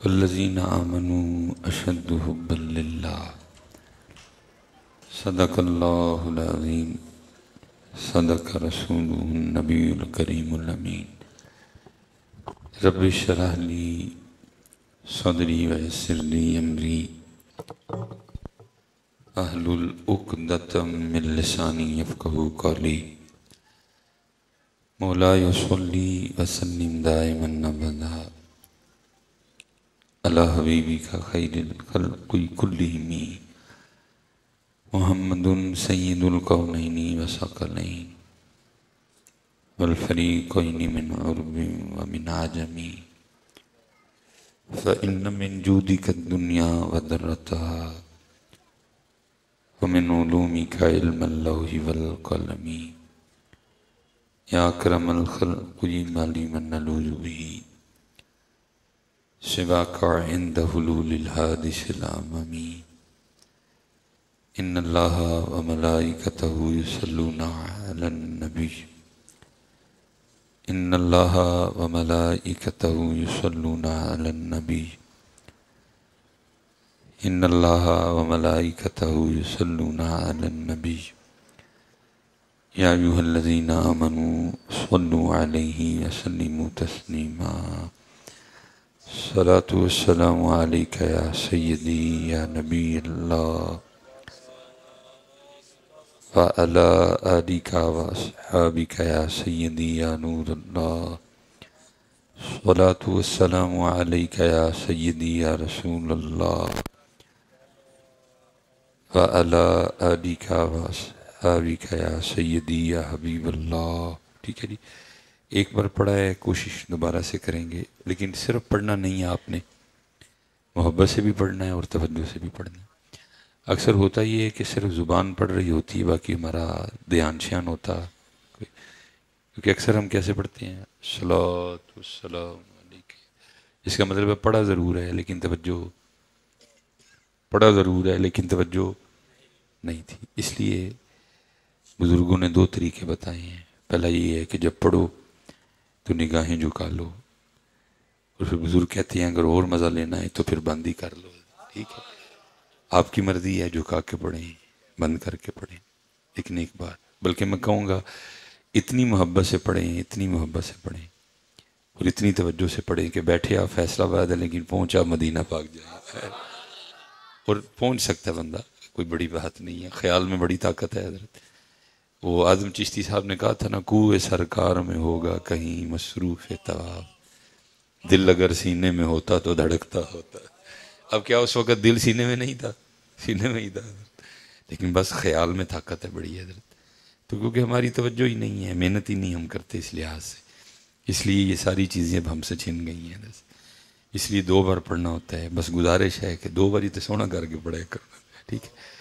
والذین آمنوا اشد حبا للہ صدق اللہ العظیم صدق رسولہ النبی الکریم الامین رب اشرح لی صدری ویسر لی امری احلل عقدۃ من لسانی یفقہوا قولی مولاي صلی وسلم دائما ابدا علی حبیبک خیر الخلق کلہم محمد سید الکونین والثقلین والفریقین من عرب ومن عجم فإن من جودک الدنیا وذرتها ومن علومک علم اللوح والقلم یا اکرم الخلق ما لی من نلوذ به سواک عند حلول الحادث العممی ان اللہ وملائکتہ یصلون علی النبی ان اللہ وملائکتہ یصلون علی النبی ان اللہ وملائکتہ یصلون علی النبی یا ایھا الذین آمنوا صلوا علیہ وسلموا تسلیما الصلاة والسلام علیک یا سیدی یا نبی اللہ وعلی آلک واصحابک یا سیدی یا نور اللہ الصلاة والسلام علیک یا سیدی یا رسول اللہ وعلی آلک واصحابک یا سیدی یا حبیب اللہ۔ ٹھیک ہے جی، ایک بار پڑھا ہے، کوشش دوبارہ سے کریں گے، لیکن صرف پڑھنا نہیں ہے، آپ نے محبت سے بھی پڑھنا ہے اور توجہ سے بھی پڑھنا ہے۔ اکثر ہوتا یہ ہے کہ صرف زبان پڑھ رہی ہوتی ہے، باقی ہمارا دھیان شان ہوتا، کیونکہ اکثر ہم کیسے پڑھتے ہیں صلاۃ والسلام علیک، اس کا مطلب ہے پڑھا ضرور ہے لیکن توجہ نہیں تھی۔ اس لیے بزرگوں نے دو طریقے بتائے ہیں۔ پہلا یہ ہے کہ جب پڑھو تو نگاہیں جھکا لو، اور پھر بزرگ کہتے ہیں اگر اور مزہ لینا ہے تو پھر بند ہی کر لو۔ ٹھیک ہے، آپ کی مرضی ہے، جھکا کے پڑھیں بند کر کے پڑھیں، لیکن ایک بات بلکہ میں کہوں گا اتنی محبت سے پڑھیں، اتنی محبت سے پڑھیں اور اتنی توجہ سے پڑھیں کہ بیٹھے آپ فیصلہ آباد ہے لیکن پہنچا مدینہ پاک جائیں، اور پہنچ سکتا ہے بندہ، کوئی بڑی بات نہیں ہے، خیال میں بڑی طاقت ہے۔ حضرت وہ اعظم چشتی صاحب نے کہا تھا نا، کوئے سرکار میں ہوگا کہیں مصروف طواف، دل اگر سینے میں ہوتا تو دھڑکتا ہوتا۔ اب کیا اس وقت دل سینے میں نہیں تھا، سینے میں ہی تھا، لیکن بس خیال میں طاقت ہے بڑی حضرت۔ تو کیونکہ ہماری توجہ ہی نہیں ہے، محنت ہی نہیں ہم کرتے اس لحاظ سے، اس لیے یہ ساری چیزیں اب ہم سے چھن گئی ہیں۔ اس لیے دو بار پڑھنا ہوتا ہے، بس گزارش ہے کہ دو بار ہی تو سونا کر کے پڑھے کرنا۔ ٹھیک ہے،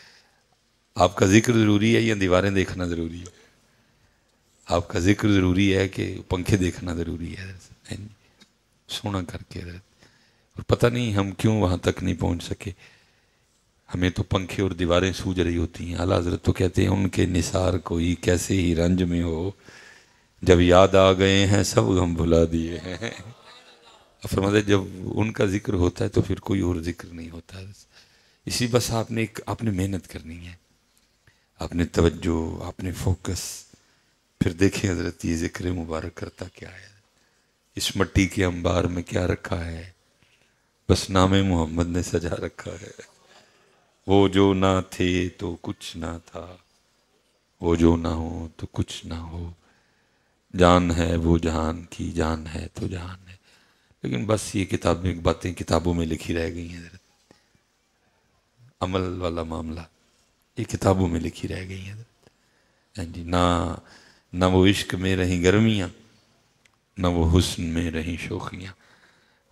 آپ کا ذکر ضروری ہے یا دیواریں دیکھنا ضروری ہے؟ آپ کا ذکر ضروری ہے کہ پنکھے دیکھنا ضروری ہے؟ سونا کر کے حضرت، اور پتہ نہیں ہم کیوں وہاں تک نہیں پہنچ سکے۔ ہمیں تو پنکھے اور دیواریں سوج رہی ہوتی ہیں، اعلیٰ حضرت تو کہتے ہیں ان کے نثار کوئی کیسے ہی رنج میں ہو، جب یاد آ گئے ہیں سب غم بھلا دیے ہیں۔ فرماتے جب ان کا ذکر ہوتا ہے تو پھر کوئی اور ذکر نہیں ہوتا۔ اسی بس آپ نے محنت کرنی ہے، آپ نے توجہ، آپ نے فوکس، پھر دیکھیں حضرت یہ ذکر مبارک کرتا کیا ہے، اس مٹی کے انبار میں کیا رکھا ہے، بس نام محمد نے سجا رکھا ہے۔ وہ جو نہ تھے تو کچھ نہ تھا، وہ جو نہ ہو تو کچھ نہ ہو، جان ہے وہ جہان کی، جان ہے تو جہان ہے۔ لیکن بس یہ باتیں کتابوں میں لکھی رہ گئی ہیں حضرت، عمل والا معاملہ یہ کتابوں میں لکھی رہ گئی ہیں حضرت۔ جی، نہ وہ عشق میں رہیں گرمیاں، نہ وہ حسن میں رہیں شوخیاں۔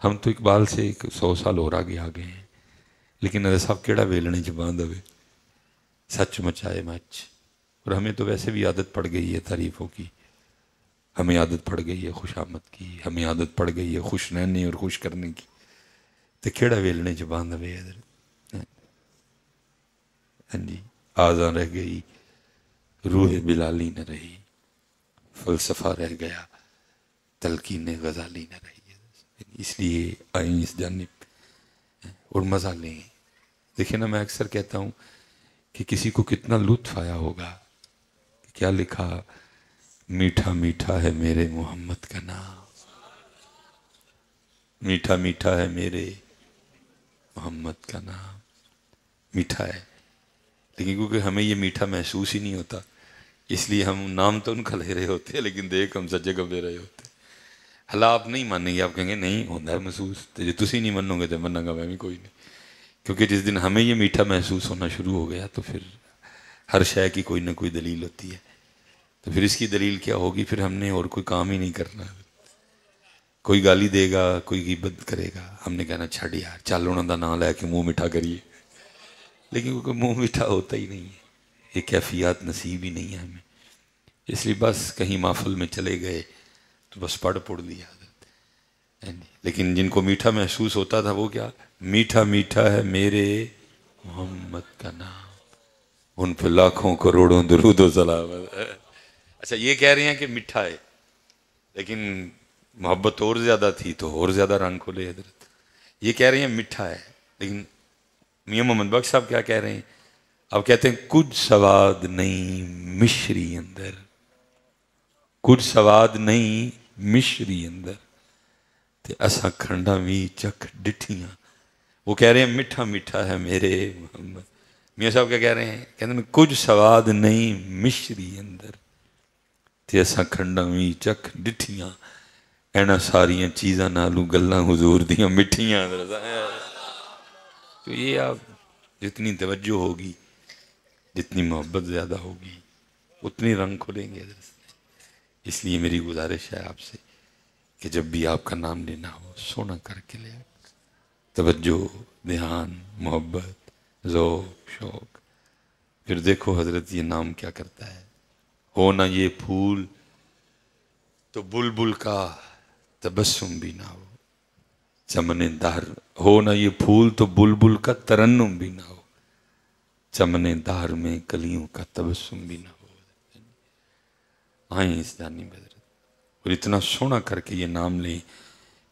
ہم تو اقبال سے 100 سال اور آگے آ گئے ہیں، لیکن حضرت صاحب کیڑا ویلنے چ باندھ ہوئے، سچ مچائے مچ۔ اور ہمیں تو ویسے بھی عادت پڑ گئی ہے تعریفوں کی، ہمیں عادت پڑ گئی ہے خوش آمد کی، ہمیں عادت پڑ گئی ہے خوش رہنے اور خوش کرنے کی، تو کیڑا ویلنے چ باندھ ہوئے حضرت۔ جی، آزاں رہ گئی روح بلالی نہ رہی، فلسفہ رہ گیا تلقین غزالی نہ رہی۔ اس لیے آئیں اس جانب اور مزہ لیں. دیکھیں نا، میں اکثر کہتا ہوں کہ کسی کو کتنا لطف آیا ہوگا. کیا لکھا؟ میٹھا میٹھا ہے میرے محمد کا نام، میٹھا میٹھا ہے میرے محمد کا نام. میٹھا ہے، لیکن کیونکہ ہمیں یہ میٹھا محسوس ہی نہیں ہوتا، اس لیے ہم نام تو ان کا لے رہے ہوتے ہیں لیکن دیکھ ہم سچے کب لے رہے ہوتے. حالہ آپ نہیں مانیں گے، آپ کہیں گے نہیں ہوتا ہے محسوس، تو جی تسی نہیں منو گے تو منوں گا میں بھی کوئی نہیں. کیونکہ جس دن ہمیں یہ میٹھا محسوس ہونا شروع ہو گیا تو پھر ہر شے کی کوئی نہ کوئی دلیل ہوتی ہے. تو پھر اس کی دلیل کیا ہوگی؟ پھر ہم نے اور کوئی کام ہی نہیں کرنا. کوئی گالی دے گا، کوئی غیبت کرے گا، ہم نے کہنا چھڑ یار، چل انہوں دا نام لے کے منہ میٹھا کریے. لیکن کیونکہ منہ میٹھا ہوتا ہی نہیں ہے، یہ کیفیات نصیب ہی نہیں ہے ہمیں. اس لیے بس کہیں محفل میں چلے گئے تو بس پڑھ لی عادت. لیکن جن کو میٹھا محسوس ہوتا تھا وہ کیا؟ میٹھا میٹھا ہے میرے محمد کا نام، ان پہ لاکھوں کروڑوں درود و سلام. اچھا یہ کہہ رہے ہیں کہ میٹھا ہے، لیکن محبت اور زیادہ تھی تو اور زیادہ رنگ کھولے حضرت. یہ کہہ رہے ہیں میٹھا ہے، لیکن میاں محمد بخش صاحب کیا کہہ رہے ہیں؟ اب کہتے ہیں کچھ سواد نہیں مشری اندر، کچھ سواد نہیں مشری اندر تے اساں کھنڈا بھی چکھ ڈٹھیاں. وہ کہہ رہے ہیں میٹھا میٹھا ہے میرے محمد. میاں صاحب کیا کہہ رہے ہیں؟ کہتے ہیں کچھ سواد نہیں مشری اندر تے اساں کھنڈا بھی چکھ ڈٹھیاں، اینا ساریاں چیزاں نالوں گلاں حضور دیاں مٹھیاں. تو یہ آپ جتنی توجہ ہوگی، جتنی محبت زیادہ ہوگی، اتنی رنگ کھلیں گے. اس لیے میری گزارش ہے آپ سے کہ جب بھی آپ کا نام لینا ہو سونا کر کے لے، توجہ، دھیان، محبت، ذوق، شوق. پھر دیکھو حضرت یہ نام کیا کرتا ہے. ہونا یہ پھول تو بلبل کا تبسم بھی نہ ہو، چمن دہر. ہونا یہ پھول تو بلبل کا ترنم بھی نہ ہو، چمن دہر میں کلیوں کا تبسم بھی نہ ہو. آئیں اس جانب حضرت، اور اتنا سونا کر کے یہ نام لیں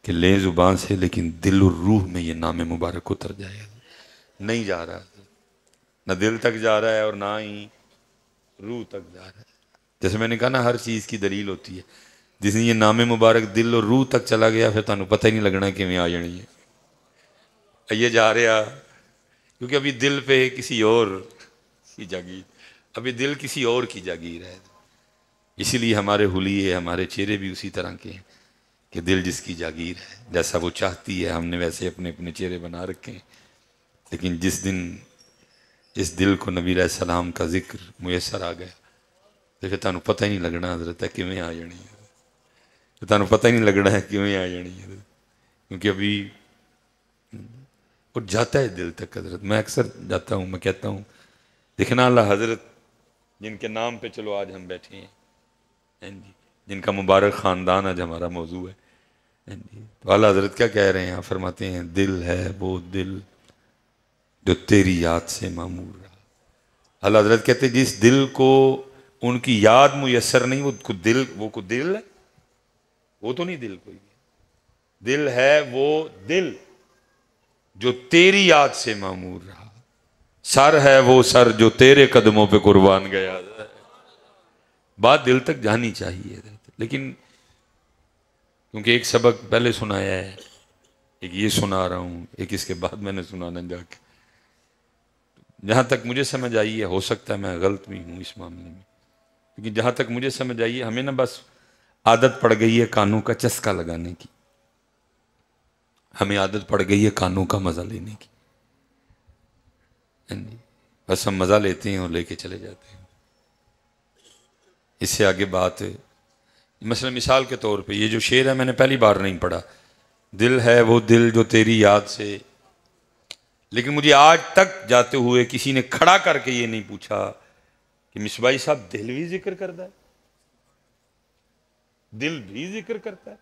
کہ لیں زبان سے لیکن دل اور روح میں یہ نام مبارک اتر جائے. نہیں جا رہا، نہ دل تک جا رہا ہے اور نہ ہی روح تک جا رہا ہے. جیسے میں نے کہا نا، ہر چیز کی دلیل ہوتی ہے. جس نے یہ نام مبارک دل اور روح تک چلا گیا پھر تمہیں پتہ ہی نہیں لگنا کہ میں آ جانی ہے. یہ جا رہا کیونکہ ابھی دل پہ کسی اور کی جاگیر، ابھی دل کسی اور کی جاگیر ہے. اسی لیے ہمارے حلیے، ہمارے چہرے بھی اسی طرح کے ہیں کہ دل جس کی جاگیر ہے، جیسا وہ چاہتی ہے ہم نے ویسے اپنے اپنے چہرے بنا رکھے ہیں. لیکن جس دن اس دل کو نبی علیہ السلام کا ذکر میسر آ گیا تو پھر تمہیں پتہ ہی نہیں لگنا حضرت ہے کیویں آ جانی ہے. پھر تمہیں پتہ ہی نہیں لگنا ہے کیویں آ جانی ہے، کیونکہ ابھی اور جاتا ہے دل تک حضرت. میں اکثر جاتا ہوں، میں کہتا ہوں دیکھنا اللہ حضرت جن کے نام پہ چلو آج ہم بیٹھے ہیں، جن کا مبارک خاندان آج ہمارا موضوع ہے، تو اللہ حضرت کیا کہہ رہے ہیں؟ فرماتے ہیں دل ہے وہ دل جو تیری یاد سے معمور رہا. اللہ حضرت کہتے ہیں جس دل کو ان کی یاد میسر نہیں، وہ کو دل ہے، وہ تو نہیں دل کوئی. دل ہے وہ دل جو تیری یاد سے معمور رہا، سر ہے وہ سر جو تیرے قدموں پہ قربان گیا. بات دل تک جانی چاہیے. لیکن کیونکہ ایک سبق پہلے سنایا ہے، ایک یہ سنا رہا ہوں، ایک اس کے بعد میں نے سنانا جا کے. جہاں تک مجھے سمجھ آئی ہے، ہو سکتا ہے میں غلط بھی ہوں اس معاملے میں، لیکن جہاں تک مجھے سمجھ آئی ہے ہمیں نا بس عادت پڑ گئی ہے کانوں کا چسکا لگانے کی. ہمیں عادت پڑ گئی ہے کانوں کا مزہ لینے کی. بس ہم مزہ لیتے ہیں اور لے کے چلے جاتے ہیں. اس سے آگے بات مثلا مثال کے طور پہ یہ جو شعر ہے میں نے پہلی بار نہیں پڑھا، دل ہے وہ دل جو تیری یاد سے، لیکن مجھے آج تک جاتے ہوئے کسی نے کھڑا کر کے یہ نہیں پوچھا کہ مصباحی صاحب دل بھی ذکر کرتا ہے، دل بھی ذکر کرتا ہے.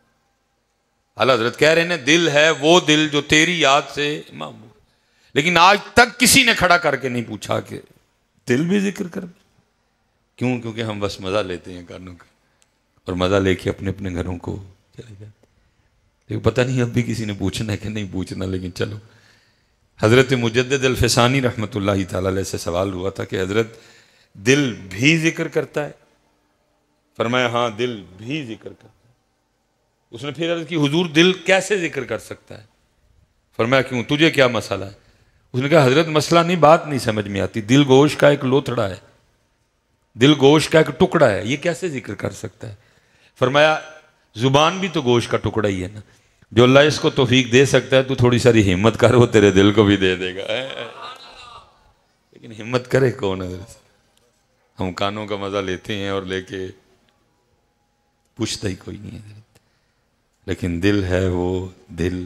اعلیٰ حضرت کہہ رہے ہیں دل ہے وہ دل جو تیری یاد سے معمور، لیکن آج تک کسی نے کھڑا کر کے نہیں پوچھا کہ دل بھی ذکر کرتا. کیوں؟ کیونکہ ہم بس مزہ لیتے ہیں کانوں کا اور مزہ لے کے اپنے اپنے گھروں کو چلے جاتے. لیکن پتہ نہیں اب بھی کسی نے پوچھنا ہے کہ نہیں پوچھنا، لیکن چلو حضرت مجدد الفسانی رحمۃ اللہ تعالی علیہ سے سوال ہوا تھا کہ حضرت دل بھی ذکر کرتا ہے؟ فرمایا ہاں دل بھی ذکر کرتا ہے۔ اس نے پھر عرض کی حضور دل کیسے ذکر کر سکتا ہے؟ فرمایا کیوں، تجھے کیا مسئلہ ہے؟ اس نے کہا حضرت مسئلہ نہیں، بات نہیں سمجھ میں آتی، دل گوشت کا ایک لوتھڑا ہے، دل گوشت کا ایک ٹکڑا ہے، یہ کیسے ذکر کر سکتا ہے؟ فرمایا زبان بھی تو گوشت کا ٹکڑا ہی ہے نا، جو اللہ اس کو توفیق دے سکتا ہے تو تھوڑی ساری ہمت کر، وہ تیرے دل کو بھی دے دے گا۔ لیکن ہمت کرے کون حضرت؟ ہم کانوں کا مزہ لیتے ہیں اور لے کے پوچھتا ہی کوئی نہیں ہے حضرت۔ لیکن دل ہے وہ دل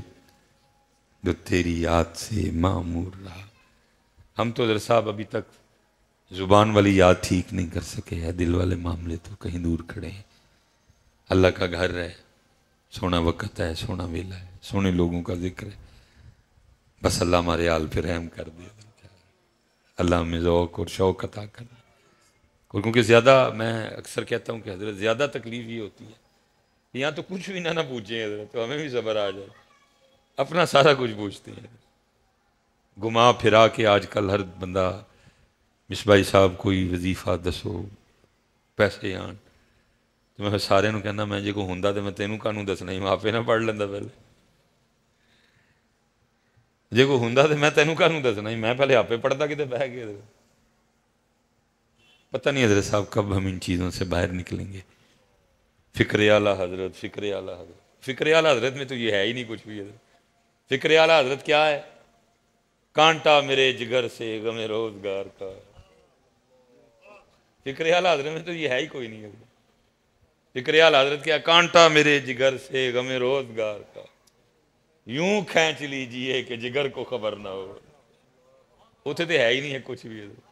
جو تیری یاد سے معمور رہا۔ ہم تو حضرت صاحب ابھی تک زبان والی یاد ٹھیک نہیں کر سکے ہیں، دل والے معاملے تو کہیں دور کھڑے ہیں۔ اللہ کا گھر ہے، سونا وقت ہے، سونا ویلا ہے، سونے لوگوں کا ذکر ہے، بس اللہ ہمارے حال پہ رحم کر دے، اللہ ہمیں ذوق اور شوق عطا کر دے۔ کیونکہ زیادہ، میں اکثر کہتا ہوں کہ حضرت زیادہ تکلیف یہ ہوتی ہے، یہاں تو کچھ بھی نہ پوچھیں حضرت، تو ہمیں بھی صبر آ جائے، اپنا سارا کچھ پوچھتے ہیں، گھما پھرا کے آج کل ہر بندہ مصباحی صاحب کوئی وظیفہ دسو، پیسے آن، تو میں سارے نو کہنا میں جے کو ہوندا تو میں تینوں کانوں دسنا ہی، میں آپے نہ پڑھ لیندہ پہلے، جے کو ہوندا تو میں تینوں کانوں دسنا ہی، میں پہلے آپے پڑھتا کتے بہ گئے۔ پتہ نہیں حضرت صاحب کب ہم ان چیزوں سے باہر نکلیں گے۔ فکر اعلیٰ حضرت، فکر اعلیٰ حضرت، فکر اعلیٰ حضرت میں تو یہ ہے ہی نہیں کچھ بھی حضرت۔ فکر اعلیٰ حضرت کیا ہے؟ کانٹا میرے جگر سے غم روزگار کا، فکر اعلیٰ حضرت میں تو یہ ہے ہی کوئی نہیں حضرت۔ فکر اعلیٰ حضرت کیا؟ کانٹا میرے جگر سے غم روزگار کا، یوں کھینچ لیجئے کہ جگر کو خبر نہ ہو۔ اتنے تو ہے ہی نہیں ہے کچھ بھی حضرت،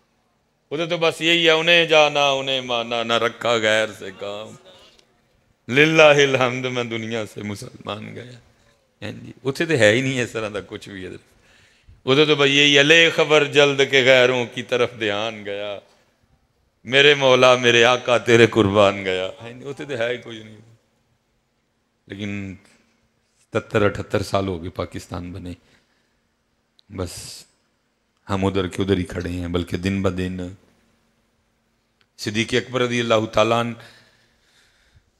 ادھر تو بس یہی ہے، انہیں جانا انہیں مانا، نہ رکھا غیر سے کام، للہ الحمد میں دنیا سے مسلمان گیا۔ اتنے تو ہے ہی نہیں ہے اس طرح کا کچھ بھی حضرت، ادھر تو بس یہی ہے، لے خبر جلد کے غیروں کی طرف دھیان گیا، میرے مولا میرے آقا تیرے قربان گیا۔ اتنے تو ہے ہی کچھ نہیں۔ لیکن 77-78 سال ہو گئے پاکستان بنے، بس ہم ادھر کے ادھر ہی کھڑے ہیں، بلکہ دن بدن صدیق اکبر رضی اللہ تعالیٰ عنہ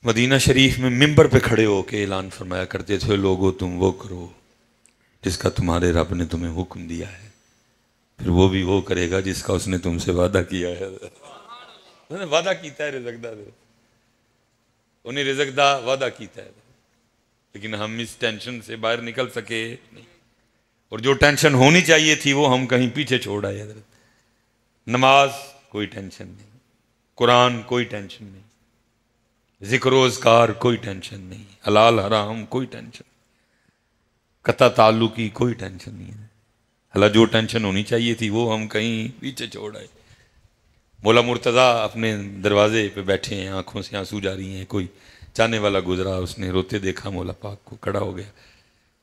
مدینہ شریف میں ممبر پہ کھڑے ہو کے اعلان فرمایا کرتے تھے، لوگو تم وہ کرو جس کا تمہارے رب نے تمہیں حکم دیا ہے، پھر وہ بھی وہ کرے گا جس کا اس نے تم سے وعدہ کیا ہے۔ انہوں نے وعدہ کیتا ہے رزق دا، انہیں رزق دا وعدہ کیتا ہے، لیکن ہم اس ٹینشن سے باہر نکل سکے نہیں، اور جو ٹینشن ہونی چاہیے تھی وہ ہم کہیں پیچھے چھوڑ آئے حضرت۔ نماز کوئی ٹینشن نہیں، قرآن کوئی ٹینشن نہیں، ذکر و اذکار کوئی ٹینشن نہیں، حلال حرام کوئی ٹینشن نہیں، قطع تعلقی کوئی ٹینشن نہیں ہے۔ اللہ جو ٹینشن ہونی چاہیے تھی وہ ہم کہیں پیچھے چھوڑ آئے۔ مولا مرتضیٰ اپنے دروازے پہ بیٹھے ہیں، آنکھوں سے آنسو جاری ہیں، کوئی چاہنے والا گزرا، اس نے روتے دیکھا مولا پاک کو، کھڑا ہو گیا،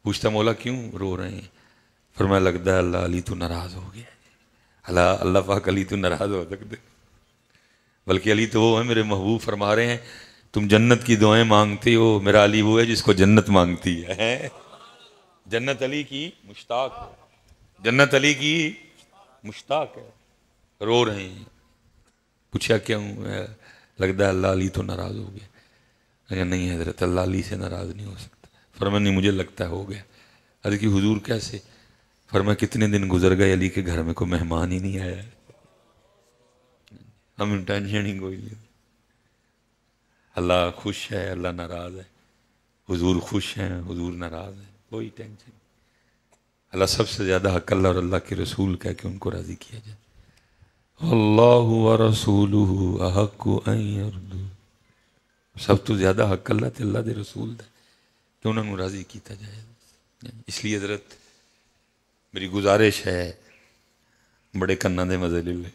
پوچھتا مولا کیوں رو رہے ہیں؟ فرمایا لگتا ہے اللہ علی تو ناراض ہو گیا۔ اللہ پاک علی تو ناراض ہو سکتے، بلکہ علی تو وہ ہے میرے محبوب، فرما رہے ہیں تم جنت کی دعائیں مانگتے ہو، میرا علی وہ ہے جس کو جنت مانگتی ہے۔ جنت علی کی مشتاق ہے، جنت علی کی مشتاق ہے۔ رو رہے ہیں، پوچھا کیوں؟ لگتا ہے اللہ علی تو ناراض ہو گیا۔ اگر نہیں حضرت اللہ علی سے ناراض نہیں ہو سکتا۔ فرمایا نہیں مجھے لگتا ہے ہو گیا۔ عرض کی حضور کیسے؟ فرمایا کتنے دن گزر گئے علی کے گھر میں کوئی مہمان ہی نہیں آیا، ہم ٹینشن ہی کوئی نہیں۔ اللہ خوش ہے، اللہ ناراض ہے، حضور خوش ہیں، حضور ناراض ہے، کوئی ٹینشن نہیں۔ اللہ سب سے زیادہ حق اللہ اور اللہ کے رسول کہہ کہ ان کو راضی کیا جائے۔ اللہ ورسولہ احق ان یرضوا، سب تو زیادہ حق اللہ تے اللہ دے رسول دے کہ انہوں نے راضی کیتا جائے۔ اس لیے حضرت میری گزارش ہے، بڑے کناں دے مزے لے لے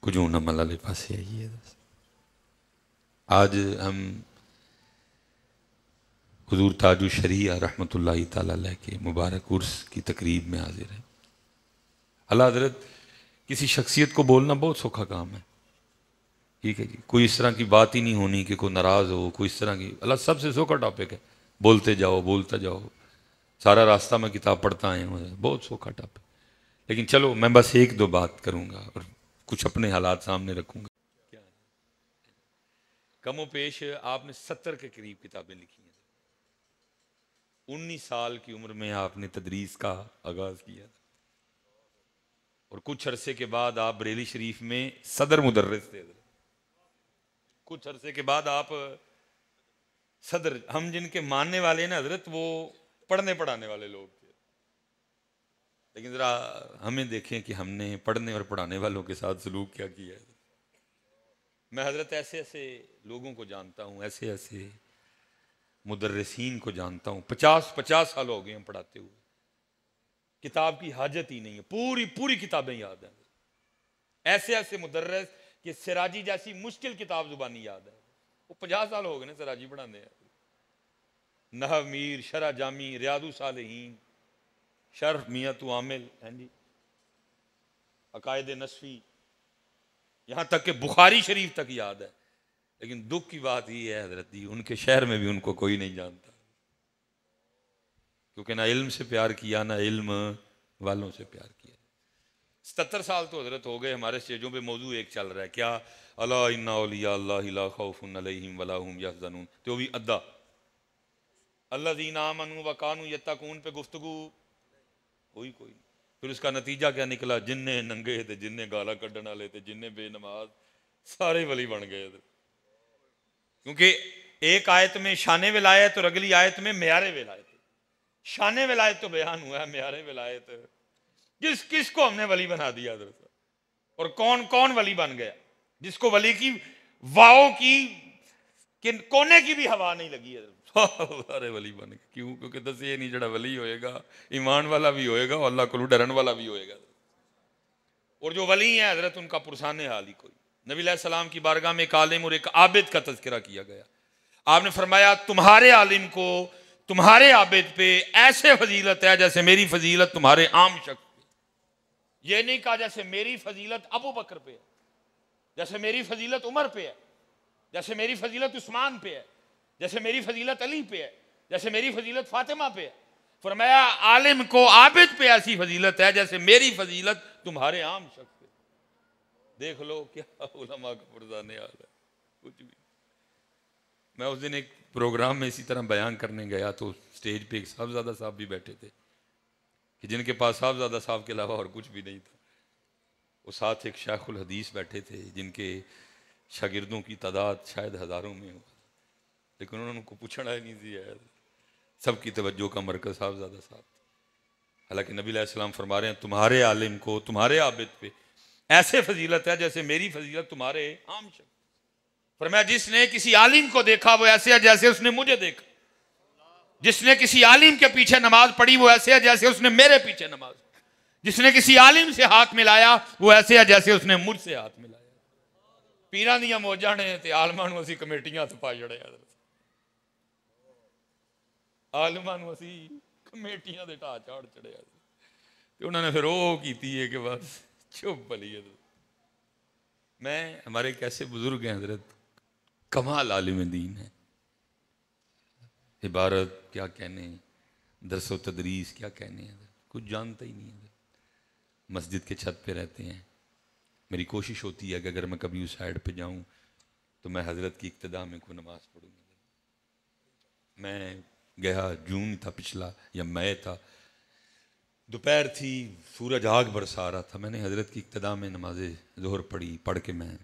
کچھ نہ ملا لے پاسے آئیے۔ آج ہم حضور تاج الشریعہ رحمۃ اللہ تعالیٰ علیہ کے مبارک عرس کی تقریب میں حاضر ہیں۔ اللہ حضرت کسی شخصیت کو بولنا بہت سوکھا کام ہے، ٹھیک ہے جی، کوئی اس طرح کی بات ہی نہیں ہونی کہ کوئی ناراض ہو، کوئی اس طرح کی، اللہ سب سے سوکھا ٹاپک ہے، بولتے جاؤ بولتا جاؤ، سارا راستہ میں کتاب پڑھتا آیا ہوں، بہت سوکھا ٹاپک، لیکن چلو میں بس ایک دو بات کروں گا اور کچھ اپنے حالات سامنے رکھوں گا۔ کم و پیش آپ نے 70 کے قریب کتابیں لکھی ہیں۔ 19 سال کی عمر میں آپ نے تدریس کا آغاز کیا تھا، اور کچھ عرصے کے بعد آپ بریلی شریف میں صدر مدرس تھے۔ کچھ عرصے کے بعد آپ صدر، ہم جن کے ماننے والے ہیں نا حضرت، وہ پڑھنے پڑھانے والے لوگ تھے، لیکن ذرا ہمیں دیکھیں کہ ہم نے پڑھنے اور پڑھانے والوں کے ساتھ سلوک کیا کیا ہے۔ میں حضرت ایسے ایسے لوگوں کو جانتا ہوں، ایسے ایسے مدرسین کو جانتا ہوں، 50 سال ہو گئے ہیں پڑھاتے ہوئے، کتاب کی حاجت ہی نہیں ہے، پوری کتابیں یاد ہیں۔ ایسے ایسے مدرس کہ سراجی جیسی مشکل کتاب زبانی یاد ہے، وہ 50 سال ہو گئے نا سراجی پڑھانے ہیں۔ نحو میر، شرح جامی، ریاض الصالحین، شرح میت عامل، عقائد نصفی، یہاں تک کہ بخاری شریف تک یاد ہے، لیکن دکھ کی بات یہ ہے حضرت جی، ان کے شہر میں بھی ان کو کوئی نہیں جانتا، کیونکہ نہ علم سے پیار کیا نہ علم والوں سے پیار کیا۔ 77 سال تو حضرت ہو گئے، ہمارے اسٹیجوں پہ موضوع ایک چل رہا ہے، کیا؟ الا ان اولیاء اللہ لا خوف علیہم ولا هم یحزنون، تو بھی ادا الذین آمنوا وکانوا یتقون پہ گفتگو ہوئی کوئی نہیں۔ پھر اس کا نتیجہ کیا نکلا؟ جننے ننگے تھے، جننے گالا کڈن والے تھے، جننے بے نماز، سارے ولی بن گئے تھے، کیونکہ ایک آیت میں شان ولایت اور اگلی آیت میں معیار ولایت۔ شان ولایت تو بیان ہوا ہے، معیار ولایت کس کو ہم نے ولی بنا دیا حضرت، اور کون کون ولی بن گیا، جس کو ولی کی واؤ کی کونے کی بھی ہوا نہیں لگی ہے، سارے ولی بن گئے۔ کیوں؟ کیونکہ دس یہ نہیں جڑا ولی ہوئے گا ایمان والا بھی ہوئے گا اور اللہ کو ڈرن والا بھی ہوئے گا، اور جو ولی ہیں حضرت ان کا پرسان حال ہی کوئی۔ نبی علیہ السلام کی بارگاہ میں ایک عالم اور ایک عابد کا تذکرہ کیا گیا، آپ نے فرمایا تمہارے عالم کو تمہارے عابد پہ ایسے فضیلت ہے جیسے میری فضیلت تمہارے عام شخص پہ۔ یہ نہیں کہا جیسے میری فضیلت ابو بکر پہ ہے، جیسے میری فضیلت عمر پہ ہے، جیسے میری فضیلت عثمان پہ ہے، جیسے میری فضیلت علی پہ ہے، جیسے میری فضیلت فاطمہ پہ ہے۔ فرمایا عالم کو عابد پہ ایسی فضیلت ہے جیسے میری فضیلت تمہارے عام شخص پہ۔ دیکھ لو کیا علماء کا پرزانے حال ہے، کچھ بھی۔ میں اس دن ایک پروگرام میں اسی طرح بیان کرنے گیا تو سٹیج پہ ایک صاحبزادہ صاحب بھی بیٹھے تھے کہ جن کے پاس صاحبزادہ صاحب کے علاوہ اور کچھ بھی نہیں تھا، وہ ساتھ ایک شیخ الحدیث بیٹھے تھے جن کے شاگردوں کی تعداد شاید ہزاروں میں ہو، لیکن انہوں نے ان کو پوچھنا ہی نہیں دیا، سب کی توجہ کا مرکز صاحبزادہ صاحب تھے۔ حالانکہ نبی علیہ السلام فرما رہے ہیں تمہارے عالم کو تمہارے عابد پہ ایسے فضیلت ہے جیسے میری فضیلت تمہارے عام شخص۔ فرمایا جس نے کسی عالم کو دیکھا وہ ایسے ہے جیسے اس نے مجھے دیکھا، جس نے کسی عالم کے پیچھے نماز پڑھی وہ ایسے ہے جیسے اس نے میرے پیچھے نماز پڑھی، جس نے کسی عالم سے ہاتھ ملایا وہ ایسے ہے جیسے اس نے مجھ سے ہاتھ ملایا۔ پیران دیاں موجاں نے تے عالماں نوں اسی کمیٹیاں تے پا جڑے، عالماں نوں اسی کمیٹیاں دے ٹا چاڑ چڑے، تے انہوں نے پھر وہ کیتی ہے کہ بس چپ بلی ہے۔ میں ہمارے ایک ایسے بزرگ ہیں حضرت، کمال عالم دین ہے، عبارت کیا کہنے، درس و تدریس کیا کہنے، کچھ جانتا ہی نہیں ہے۔ مسجد کے چھت پہ رہتے ہیں، میری کوشش ہوتی ہے کہ اگر میں کبھی اس سائڈ پہ جاؤں تو میں حضرت کی اقتداء میں کوئی نماز پڑھوں گا۔ میں گیا، جون تھا پچھلا یا مئی تھا، دوپہر تھی، سورج آگ برسا رہا تھا، میں نے حضرت کی اقتداء میں نماز ظہر پڑھی، پڑھ کے میں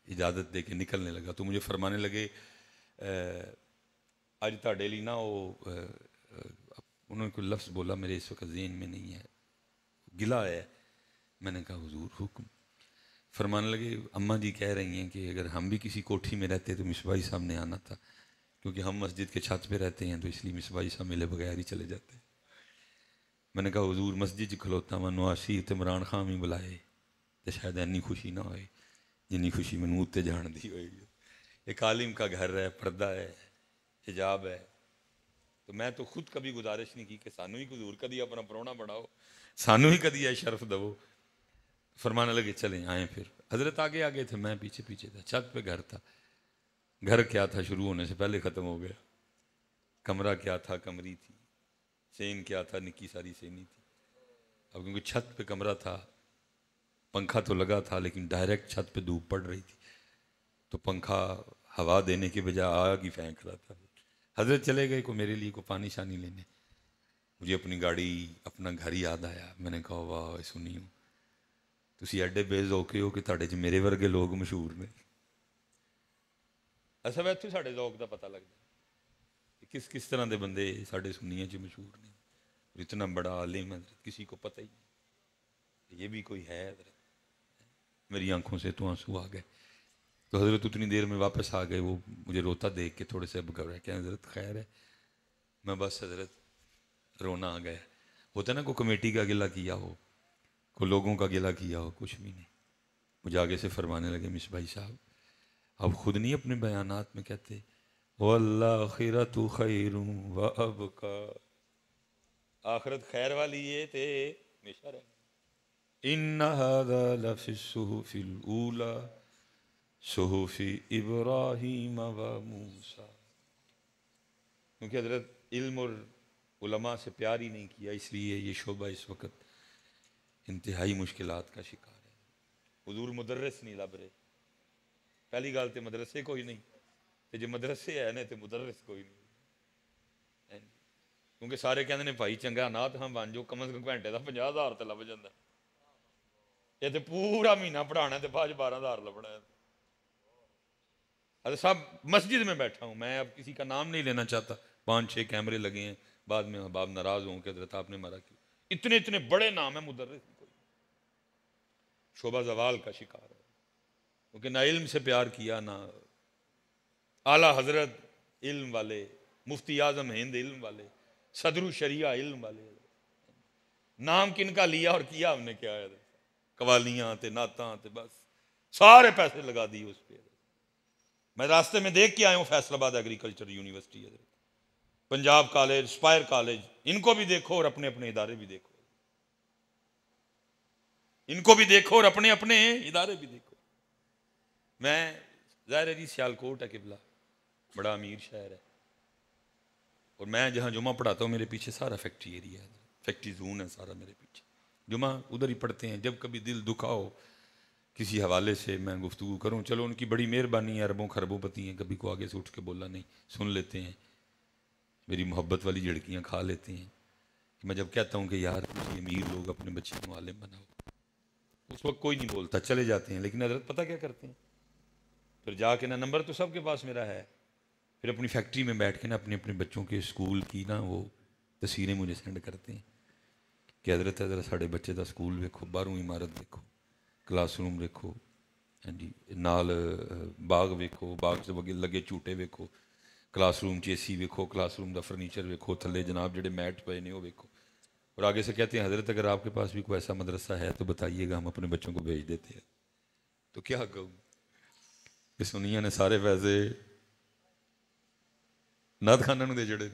اجازت دے کے نکلنے لگا تو مجھے فرمانے لگے آج تا ڈیلی نا وہ انہوں نے کوئی لفظ بولا میرے اس وقت ذہن میں نہیں ہے، گلا ہے۔ میں نے کہا حضور حکم۔ فرمانے لگے اماں جی کہہ رہی ہیں کہ اگر ہم بھی کسی کوٹھی میں رہتے تو مصباحی صاحب نے آنا تھا، کیونکہ ہم مسجد کے چھت پہ رہتے ہیں تو اس لیے مصباحی صاحب ملے بغیر ہی چلے جاتے ہیں۔ میں نے کہا حضور مسجد کھلوتا میں نواسی تے عمران خان بھی بلائے تو شاید اینی خوشی نہ ہوئے جنی خوشی میں تے جان دی ہوئے گی۔ ایک عالم کا گھر ہے، پردہ ہے، حجاب ہے، تو میں تو خود کبھی گزارش نہیں کی کہ سانو ہی حضور کدی اپنا پرونا بناؤ، سانو ہی کدی ہے شرف دو۔ فرمانے لگے چلیں آئیں، پھر حضرت آگے آگے تھے، میں پیچھے پیچھے تھا، چھت پہ گھر تھا۔ گھر کیا تھا شروع ہونے سے پہلے ختم ہو گیا، کمرہ کیا تھا کمری تھی، سین کیا تھا، نکی ساری سینی تھی. اب کیونکہ چھت پہ کمرہ تھا، پنکھا تو لگا تھا لیکن ڈائریکٹ چھت پہ دھوپ پڑ رہی تھی، تو پنکھا ہوا دینے کے بجائے آگ ہی پھینک رہا تھا. حضرت چلے گئے کو میرے لیے کو پانی شانی لینے. مجھے اپنی گاڑی اپنا گھر یاد آیا. میں نے کہا واہ سنی ہوں تسی ایڈے بے ذوقے ہو کہ تھاڑے چ میرے ورگے لوگ مشہور نے. اصل میں اتوں ساڈے ذوق دا پتہ لگتا کس کس طرح دے بندے ساڈے سنیاں چ مشہور نے. اتنا بڑا عالم حضرت کسی کو پتہ ہی نہیں، یہ بھی کوئی ہے حضرت. میری آنکھوں سے تو آنسو آ گئے. تو حضرت اتنی دیر میں واپس آ گئے. وہ مجھے روتا دیکھ کے تھوڑے سے اب گھبرائے کہ حضرت خیر ہے. میں بس حضرت رونا آ گیا. ہوتا ہے نا کوئی کمیٹی کا گلہ کیا ہو، کوئی لوگوں کا گلہ کیا ہو، کچھ بھی نہیں. مجھے آگے سے فرمانے لگے مصباحی صاحب اب خود نہیں اپنے بیانات میں کہتے وَالآخِرَةُ خَيْرٌ وَأَبْقَىٰ، آخرت خیر والی ہے تے ہمیشہ رہنا. إِنَّ هَذَا لَفِي الصُّحُفِ الْأُولَىٰ صُحُفِ إِبْرَاهِيمَ وَمُوسَىٰ. کیونکہ حضرت علم اور علماء سے پیار ہی نہیں کیا، اس لیے یہ شعبہ اس وقت انتہائی مشکلات کا شکار ہے. حضور مدرس نہیں لب رہے. پہلی گل تو مدرسے کوئی نہیں، تے جے مدرسے ہے نا تو مدرس کوئی نہیں. کیونکہ سارے کہتے ہیں بھائی چنگا نات ہاں بن جو کم از کم گھنٹے کا 50,000 تو لب جاتا. یہ تو پورا مہینہ پڑھانا ہے تو بعد 12,000 لبنا ہے. حضرت صاحب مسجد میں بیٹھا ہوں میں، اب کسی کا نام نہیں لینا چاہتا. 5-6 کیمرے لگے ہیں، بعد میں احباب ناراض ہوں کہ حضرت آپ نے مارا کیوں. اتنے اتنے بڑے نام ہیں، مدرس کوئی. شعبہ زوال کا شکار ہے کیونکہ نہ علم سے پیار کیا، نہ اعلیٰ حضرت علم والے، مفتی اعظم ہند علم والے، صدر الشریعہ علم والے. نام کن کا لیا اور کیا ہم نے کیا ہے؟ قوالیاں تے نعتاں تے بس سارے پیسے لگا دیے اس پہ. میں راستے میں دیکھ کے آیا ہوں Faisalabad agriculture university, Punjab college, aspire college, ان کو بھی دیکھو اور اپنے اپنے ادارے بھی دیکھو. ان کو بھی دیکھو اور اپنے اپنے ادارے بھی دیکھو. میں ظاہر ہے جی سیالکوٹ ہے قبلہ، بڑا امیر شہر ہے، اور میں جہاں جمعہ پڑھاتا ہوں میرے پیچھے سارا فیکٹری ایریا ہے، فیکٹری زون ہے سارا میرے پیچھے. جمعہ ادھر ہی پڑھتے ہیں. جب کبھی دل دکھا ہو کسی حوالے سے میں گفتگو کروں، چلو ان کی بڑی مہربانی ہے، اربوں خربوں پتی ہیں، کبھی کو آگے سے اٹھ کے بولا نہیں، سن لیتے ہیں، میری محبت والی جھڑکیاں کھا لیتے ہیں. میں جب کہتا ہوں کہ یار کسی امیر لوگ اپنے بچے کو عالم بناؤ، اس وقت کوئی نہیں بولتا، چلے جاتے ہیں. لیکن حضرت پتہ کیا کرتے ہیں پھر جا کے نا، نمبر تو سب کے پاس میرا ہے، پھر اپنی فیکٹری میں بیٹھ کے نا اپنے اپنے بچوں کے اسکول کی نا وہ تصویریں مجھے سینڈ کرتے ہیں کہ حضرت ساڑھے بچے دا سکول ویکھو، 12ویں عمارت دیکھو، کلاس روم دیکھو، ہاں جی نال باغ ویکھو، باغ سے لگے جھوٹے ویکھو، کلاس روم اے سی ویکھو، کلاس روم دا فرنیچر ویکھو، تھلے جناب جڑے میٹ پے نے وہ ویکھو. اور آگے سے کہتے ہیں حضرت اگر آپ کے پاس بھی کوئی ایسا مدرسہ ہے تو بتائیے گا، ہم اپنے بچوں کو بھیج دیتے ہیں. تو کیا کہوں کہ سنیا نے سارے پیسے نعت خانہ نو دے جڑے.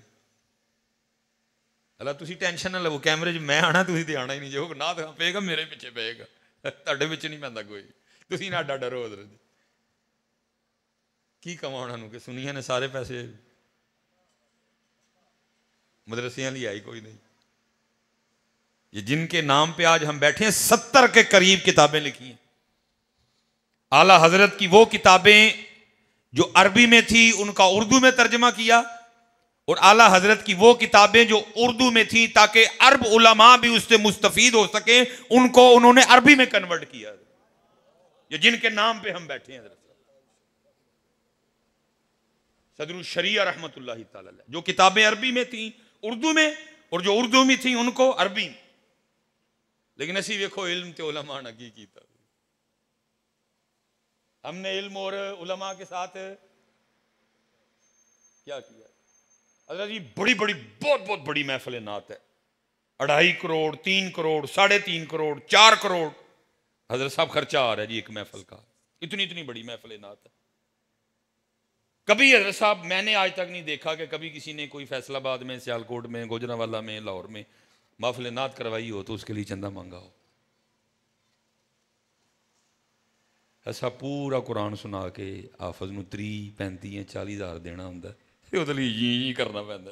اللہ تسی ٹینشن نہ لو، کیمرے چ میں آنا تسی تے آنا ہی نہیں، جو نعت خان پے گا میرے پیچھے پے گا، تہاڈے پیچھے نہیں پیندا کوئی. تسی نہ اڈا ڈرو حضرت. کی کہاں انہاں نو کہ سنیا نے سارے پیسے مدرسیاں لی آئی کوئی نہیں. یہ جن کے نام پہ آج ہم بیٹھے ہیں 70 کے قریب کتابیں لکھی ہیں. اعلیٰ حضرت کی وہ کتابیں جو عربی میں تھی ان کا اردو میں ترجمہ کیا، اور اعلیٰ حضرت کی وہ کتابیں جو اردو میں تھی تاکہ عرب علماء بھی اس سے مستفید ہو سکیں، ان کو انہوں نے عربی میں کنورٹ کیا. یہ جن کے نام پہ ہم بیٹھے ہیں حضرت صدر الشریعہ رحمۃ اللہ تعالی علیہ، جو کتابیں عربی میں تھیں اردو میں، اور جو اردو میں تھیں ان کو عربی میں. لیکن اسی دیکھو علم تے علماء نے کی کیتا. ہم نے علم اور علماء کے ساتھ کیا کیا؟ حضرت جی بڑی بڑی بہت بہت بڑی محفل نعت ہے، 2.5 کروڑ 3 کروڑ 3.5 کروڑ 4 کروڑ حضرت صاحب خرچہ آ رہا ہے جی ایک محفل کا. اتنی بڑی محفل نعت ہے. کبھی حضرت صاحب میں نے آج تک نہیں دیکھا کہ کبھی کسی نے کوئی فیصل آباد میں، سیالکوٹ میں، گوجرانوالہ میں، لاہور میں محفل نعت کروائی ہو تو اس کے لیے چندہ مانگا ہو. ایسا پورا قرآن سنا کے حافظ نو 30 35 40 ہزار دینا ہوں، یہ کرنا پہنتا.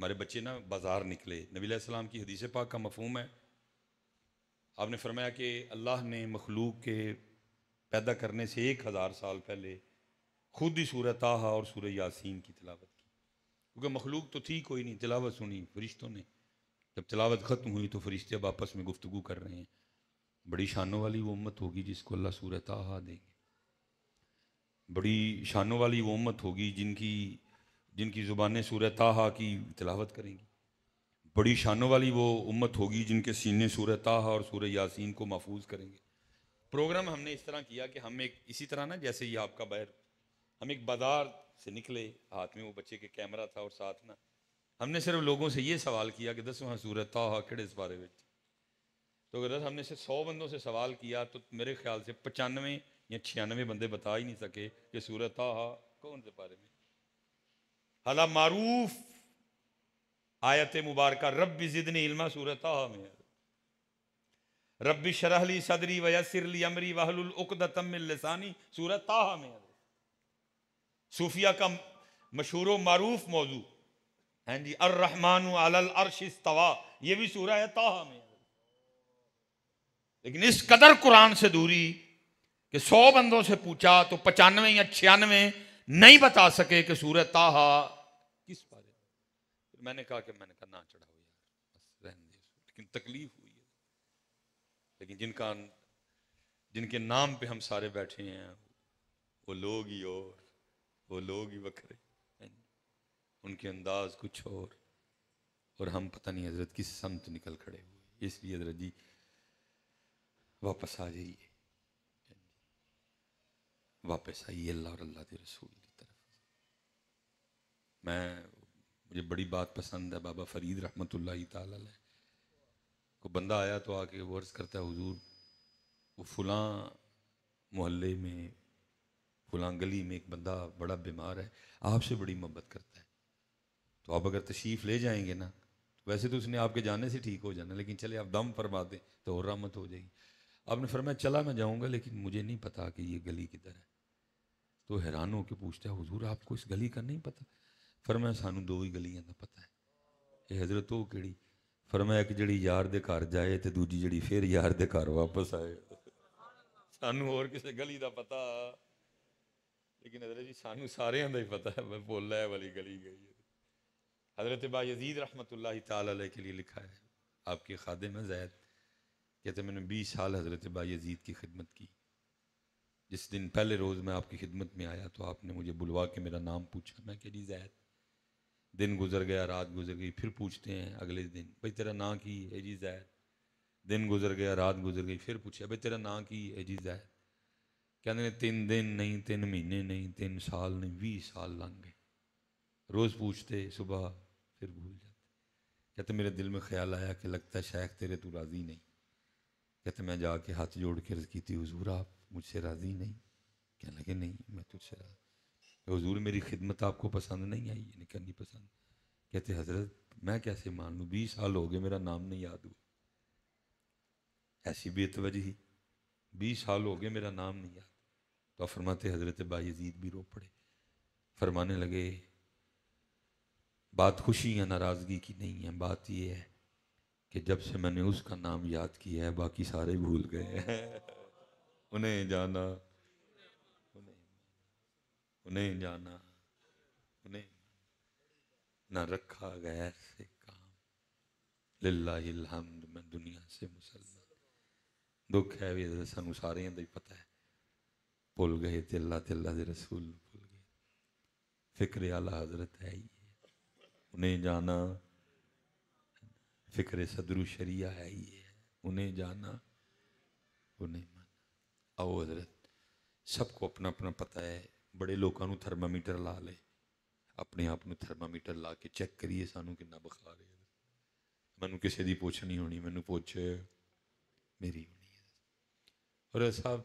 ہمارے بچے نا بازار نکلے، نبی علیہ السلام کی حدیث پاک کا مفہوم ہے، آپ نے فرمایا کہ اللہ نے مخلوق کے پیدا کرنے سے 1000 سال پہلے خود ہی سورہ طٰہٰ اور سورہ یاسین کی تلاوت کی، کیونکہ مخلوق تو تھی کوئی نہیں، تلاوت سنی فرشتوں نے، جب تلاوت ختم ہوئی تو فرشتے اب آپس میں گفتگو کر رہے ہیں، بڑی شانوں والی وہ امت ہوگی جس کو اللہ سورہ طٰہٰ دیں گے، بڑی شانوں والی وہ امت ہوگی جن کی زبانیں سورہ طٰہٰ کی تلاوت کریں گی، بڑی شانوں والی وہ امت ہوگی جن کے سینے سورہ طٰہٰ اور سورہ یاسین کو محفوظ کریں گے۔ پروگرام ہم نے اس طرح کیا کہ ہم ایک اسی طرح نا جیسے یہ آپ کا بیر، ہم ایک بازار سے نکلے، ہاتھ میں وہ بچے کے کیمرہ تھا اور ساتھ نا ہم نے صرف لوگوں سے یہ سوال کیا کہ 10واں سورہ طٰہٰ کہڑے اس بارے میں، تو اگر ہم نے سے 100 بندوں سے سوال کیا تو میرے خیال سے 95 یا 96 بندے بتا ہی نہیں سکے کہ سورہ طٰہٰ کون سے بارے میں۔ حالانکہ معروف آیت مبارکہ رب زدنی علما سورہ طٰہٰ میں ہے، رب اشرح لی صدری ویسر لی امری واحلل عقدۃ من لسانی سورہ طٰہٰ میں ہے۔ صوفیہ کا مشہور و معروف موضوع ہیں جی الرحمن علی العرش استویٰ، یہ بھی سورہ ہے طٰہٰ میں ہے، لیکن اس قدر قرآن سے دوری کہ 100 بندوں سے پوچھا تو 95 یا 96 نہیں بتا سکے کہ سورہ طٰہٰ کس بارے میں۔ میں نے کہا نہ چڑھاؤ یار، بس رہنے دے، لیکن تکلیف ہوئی ہے، لیکن جن کے نام پہ ہم سارے بیٹھے ہیں وہ لوگ ہی وہ لوگ ہی وکھرے، ان کے انداز کچھ اور ہم پتہ نہیں حضرت کس سمت نکل کھڑے ہوئے۔ اس لیے حضرت جی واپس آ جائیے، واپس آئیے اللہ اور اللہ کے رسول کی طرف۔ مجھے بڑی بات پسند ہے بابا فرید رحمۃ اللہ تعالی علیہ، کو بندہ آیا تو آ کے وہ عرض کرتا ہے حضور وہ فلاں محلے میں فلاں گلی میں ایک بندہ بڑا بیمار ہے، آپ سے بڑی محبت کرتا ہے، تو آپ اگر تشریف لے جائیں گے نا، ویسے تو اس نے آپ کے جانے سے ٹھیک ہو جانا، لیکن چلے آپ دم فرما دیں تو اور رحمت ہو جائے گی۔ آپ نے فرمایا چلا میں جاؤں گا لیکن مجھے نہیں پتا کہ یہ گلی کدھر ہے، تو حیران ہو کے پوچھتا ہے حضور آپ کو اس گلی کا نہیں پتا؟ فرمایا سانو 2 ہی گلیاں دا پتا ہے۔ اے حضرت وہ کیڑی؟ فرمایا کہ جڑی یار دے گھر جائے تے دوجی جڑی پھر یار دے گھر واپس آئے، سانو اور کسے گلی دا پتا، لیکن حضرت جی سانو سارے دا ہی پتا ہے، میں بولا ہے والی گلی گئی ہے۔ حضرت بایزید رحمۃ اللہ تعالی علیہ کے لیے لکھا ہے، آپ کے خادم ہیں زید، کہتے میں نے 20 سال حضرت بایزید کی خدمت کی، جس دن پہلے روز میں آپ کی خدمت میں آیا تو آپ نے مجھے بلوا کے میرا نام پوچھا، میں کہ جی زید، دن گزر گیا رات گزر گئی، پھر پوچھتے ہیں اگلے دن بھئی تیرا نام کی ہے جی زید، دن گزر گیا رات گزر گئی، پھر پوچھا بھئی تیرا نام کی ہے جی زید، کہتے ہیں 3 دن نہیں 3 مہینے نہیں 3 سال نہیں 20 سال لنگ گئے، روز پوچھتے صبح پھر بھول جاتے، کہتے میرے دل میں خیال آیا کہ لگتا ہے شیخ تیرے تو راضی نہیں، کہتے میں جا کے ہاتھ جوڑ کے عرض کی تھی حضور آپ مجھ سے راضی نہیں؟ کہنے لگے نہیں میں تجھ سے راضی، کہ حضور میری خدمت آپ کو پسند نہیں آئی؟ یعنی کہ نہیں پسند، کہتے حضرت میں کیسے مان لوں 20 سال ہو گئے میرا نام نہیں یاد ہوا، ایسی بے توجہی، 20 سال ہو گئے میرا نام نہیں یاد، تو فرماتے حضرت بایزید بھی رو پڑے، فرمانے لگے بات خوشی یا ناراضگی کی نہیں ہے، بات یہ ہے کہ جب سے میں نے اس کا نام یاد کیا ہے باقی سارے بھول گئے ہیں، انہیں جانا انہیں جانا انہیں نہ رکھا غیر سے کام، للہ الحمد میں دنیا سے مسلمان، دکھ ہے بھی حضرت سانو سارے ہیں پتہ ہے، بھول گئے تے اللہ دے رسول بھول گئے، فکر اعلیٰ حضرت ہے ہی انہیں جانا، فکر صدر و شریعہ ہے ہی ہے انہیں جانا انہیں مانا۔ آؤ حضرت سب کو اپنا اپنا پتہ ہے، بڑے لوگوں نو تھرمامیٹر لا لے، اپنے آپ نو تھرمامیٹر لا کے چیک کریے سانو کنا بخار ہے، مینو کسی دی پوچھ نہیں ہونی، مینو پوچھ میری ہونی ہے۔ اور صاحب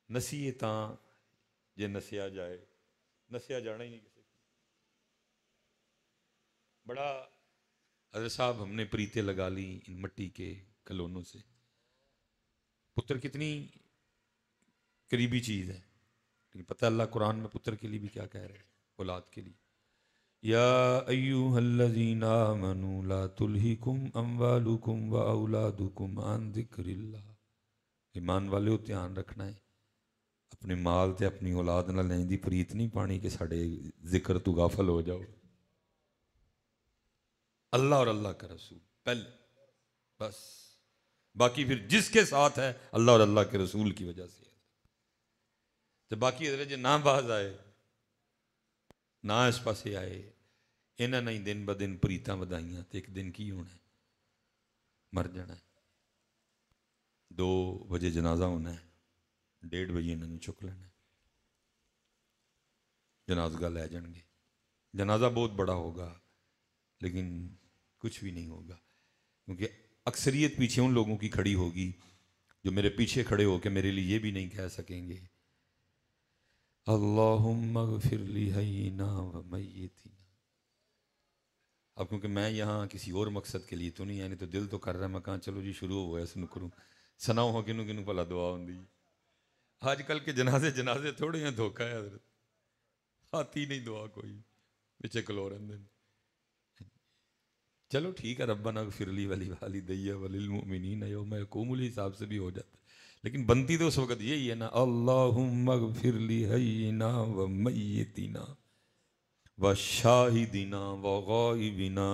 نسیے تاں جے نسیا جائے، نسیا جانا ہی نہیں کسی کو، بڑا حضرت صاحب ہم نے پریتیں لگا لی ان مٹی کے کھلونوں سے، پتر کتنی قریبی چیز ہے، لیکن پتہ اللہ قرآن میں پتر کے لیے بھی کیا کہہ رہے ہیں، اولاد کے لیے، یا ایھا الذین آمنوا لا تلہکم اموالکم واولادکم عن ذکر اللہ. ایمان والے دھیان رکھنا ہے اپنے مال تے اپنی اولاد نال لین دی پریت نہیں پانی کہ ساڈے ذکر تو غافل ہو جاؤ. اللہ اور اللہ کا رسول پہلے بس، باقی پھر جس کے ساتھ ہے اللہ اور اللہ کے رسول کی وجہ سے. تو باقی حضرت جی نہ باز آئے نہ اس پاسے آئے انہاں نے دن ب دن پریتاں ودائیاں تے ایک دن کی ہونا ہے مر جانا ہے. 2 بجے جنازہ ہونا ہے 1:30 بجے انہوں نے چک لینا ہے. جنازگاہ لے جان گے. جنازہ بہت بڑا ہوگا لیکن کچھ بھی نہیں ہوگا کیونکہ اکثریت پیچھے ان لوگوں کی کھڑی ہوگی جو میرے پیچھے کھڑے ہو کے میرے لیے یہ بھی نہیں کہہ سکیں گے اللہم اغفر لی حینا و میتنا. اب کیونکہ میں یہاں کسی اور مقصد کے لیے تو نہیں یعنی تو دل تو کر رہا ہے میں کہاں چلو جی شروع ہوا اس کروں سناؤ ہو کنوں کنوں بھلا دعا ہوں دی. آج کل کے جنازے تھوڑے ہیں دھوکہ ہے حضرت آتی نہیں دعا کوئی پیچھے کلو رہندے. چلو ٹھیک ہے ربنا اغفر لی ولوالدی وللمؤمنین یوم یقوم الحساب سے بھی ہو جاتا ہے لیکن بنتی تو اس وقت یہی ہے نا اللہم اغفر لی حینا و میتنا و شاہدنا و غائبنا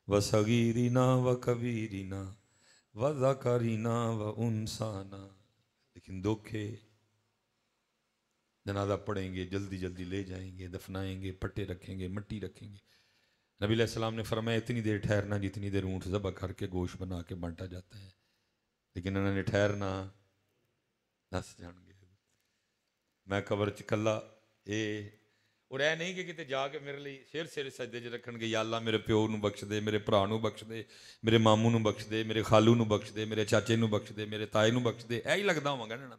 و صغیرنا و کبیرنا و ذکرنا و انسانا. لیکن دکھے جنازہ پڑھیں گے جلدی جلدی لے جائیں گے دفنائیں گے پٹے رکھیں گے مٹی رکھیں گے. نبی علیہ السلام نے فرمایا اتنی دیر ٹھہرنا جتنی دیر اونٹ ذبح کر کے گوشت بنا کے بانٹا جاتا ہے لیکن انہوں نے ٹھہرنا نس جان گے. میں قبر چکلا اور اے نہیں کہ کتے جا کے میرے لیے سر سجدے چ رکھن گے یا اللہ میرے پیو نو بخش دے میرے بھرا نو بخش دے میرے ماموں نو بخش دے میرے خالو نو بخش دے میرے چاچے نو بخش دے میرے تائے نو بخش دے. ہی لگتا ہوا نا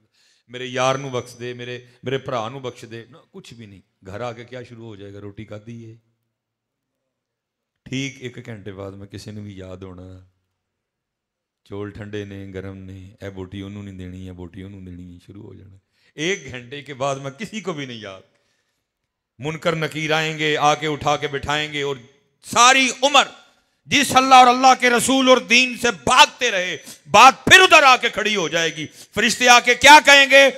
میرے یار نو بخش دے میرے بھرا نو بخش دے نا کچھ بھی نہیں. گھر آ کے کیا شروع ہو جائے گا روٹی کھادی ہے ٹھیک 1 گھنٹے بعد میں کسی نے بھی یاد ہونا چول ٹھنڈے نے گرم نے اے بوٹی انہوں نہیں دینی ہے بوٹی انہوں دینی ہے شروع ہو جانا. 1 گھنٹے کے بعد میں کسی کو بھی نہیں یاد. منکر نکیر آئیں گے آ کے اٹھا کے بٹھائیں گے اور ساری عمر جس اللہ اور اللہ کے رسول اور دین سے بھاگتے رہے بات پھر ادھر آ کے کھڑی ہو جائے گی. فرشتے آ کے کیا کہیں گے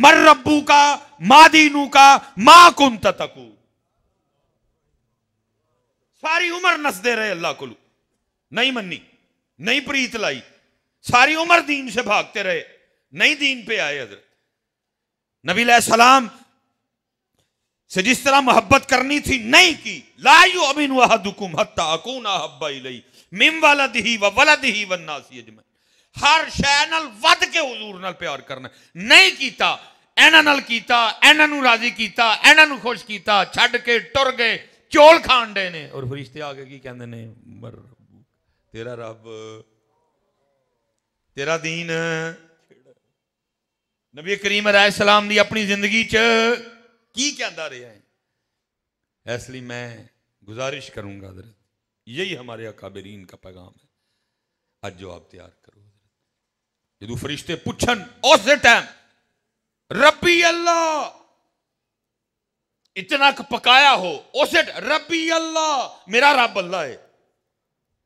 مر ربو کا ما دینو کا ما کنت تقول. ساری عمر نسدے رہے اللہ کو نہیں منی نہیں پریت لائی ساری عمر دین سے بھاگتے رہے نہیں دین پہ آئے. حضرت نبی علیہ السلام سے جس طرح محبت کرنی تھی نہیں کی. لا یؤمن احدکم حتی اکون احب الیہ من ولدہ و ولدہ والناس اجمعین. ہر شے نال ود کے حضور نال پیار کرنا نہیں کیتا اینا نال کیتا اینا نو راضی کیتا اینا نو خوش کیتا چھڈ کے ٹر گئے چول کھان ڈے نے. اور فرشتے آگے کی کہندے نے مر تیرا رب تیرا دین. نبی کریم علیہ السلام دی اپنی زندگی چ کی کہندا رہا ہے. اس لیے میں گزارش کروں گا حضرت یہی ہمارے اکابرین کا پیغام ہے. آج جو آپ تیار کرو جدو فرشتے پوچھن اس ٹائم ربی اللہ اتنا پکایا ہو اس ربی اللہ میرا رب اللہ ہے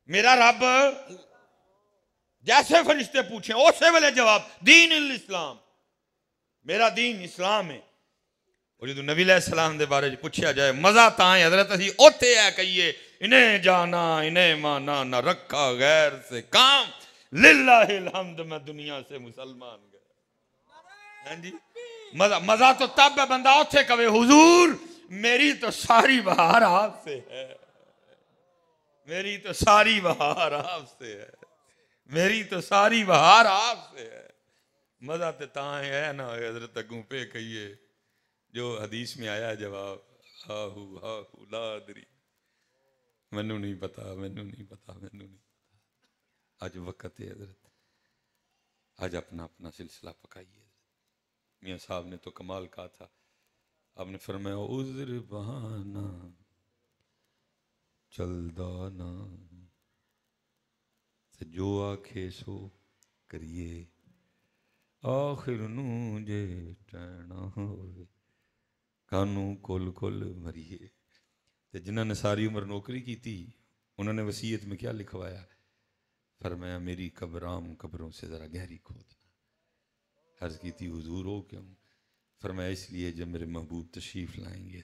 میرا رب. جیسے فرشتے پوچھیں اسی ویلے جواب دین الاسلام میرا دین اسلام ہے. اور جدو نبی علیہ السلام دے بارے پوچھا جائے مزہ تاں ہے حضرت اسی اوتھے ہے کہیے انہیں جانا انہیں مانا نہ رکھا غیر سے کام للہ الحمد میں دنیا سے مسلمان گیا. ہاں جی مزہ تو تب ہے بندہ اوتھے کہے حضور میری تو ساری بہار آپ سے ہے میری تو ساری بہار آپ سے ہے میری تو ساری بہار آپ سے ہے. مزہ تو تاں ہے نا حضرت اگوں پہ کہیے جو حدیث میں آیا ہے جواب ہاہو لا ادری مینوں نہیں پتا مینوں نہیں پتا مینوں نہیں پتا. آج وقت ہے حضرت آج اپنا اپنا سلسلہ پکائیے. میاں صاحب نے تو کمال کہا تھا آپ نے فرمایا عذر بہانہ چلدا نا جو آکھے سو کریے آخر نو جے ٹہنا ہوئے کانوں کل کل مریے. تو جنہوں نے ساری عمر نوکری کی تھی انہوں نے وصیت میں کیا لکھوایا؟ فرمایا میری قبرام قبروں سے ذرا گہری کھودنا۔ عرض کی تھی حضور ہو کیوں؟ فرمایا اس لیے جب میرے محبوب تشریف لائیں گے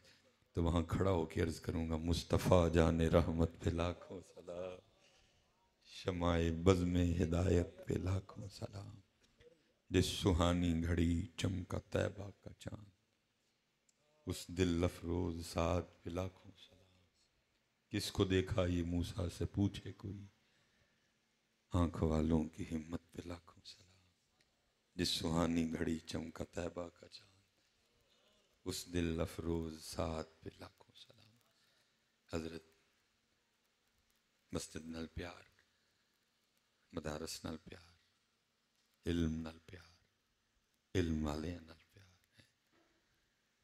تو وہاں کھڑا ہو کے عرض کروں گا مصطفیٰ جان رحمت پہ لاکھوں سلام، شمع بزم ہدایت پہ لاکھوں سلام، جس سہانی گھڑی چمکا طیبہ کا چاند، اس دل افروز ساتھ پہ لاکھوں سلام، کس کو دیکھا یہ موسیٰ سے پوچھے کوئی، آنکھ والوں کی ہمت پہ لاکھوں سلام، جس سہانی گھڑی چمکا طیبہ کا چاند، اس دل افروز ساتھ پہ لاکھوں سلام۔ حضرت مسجد نال پیار، مدارس نال پیار، علم نال پیار، علم والے نال پیار ہے۔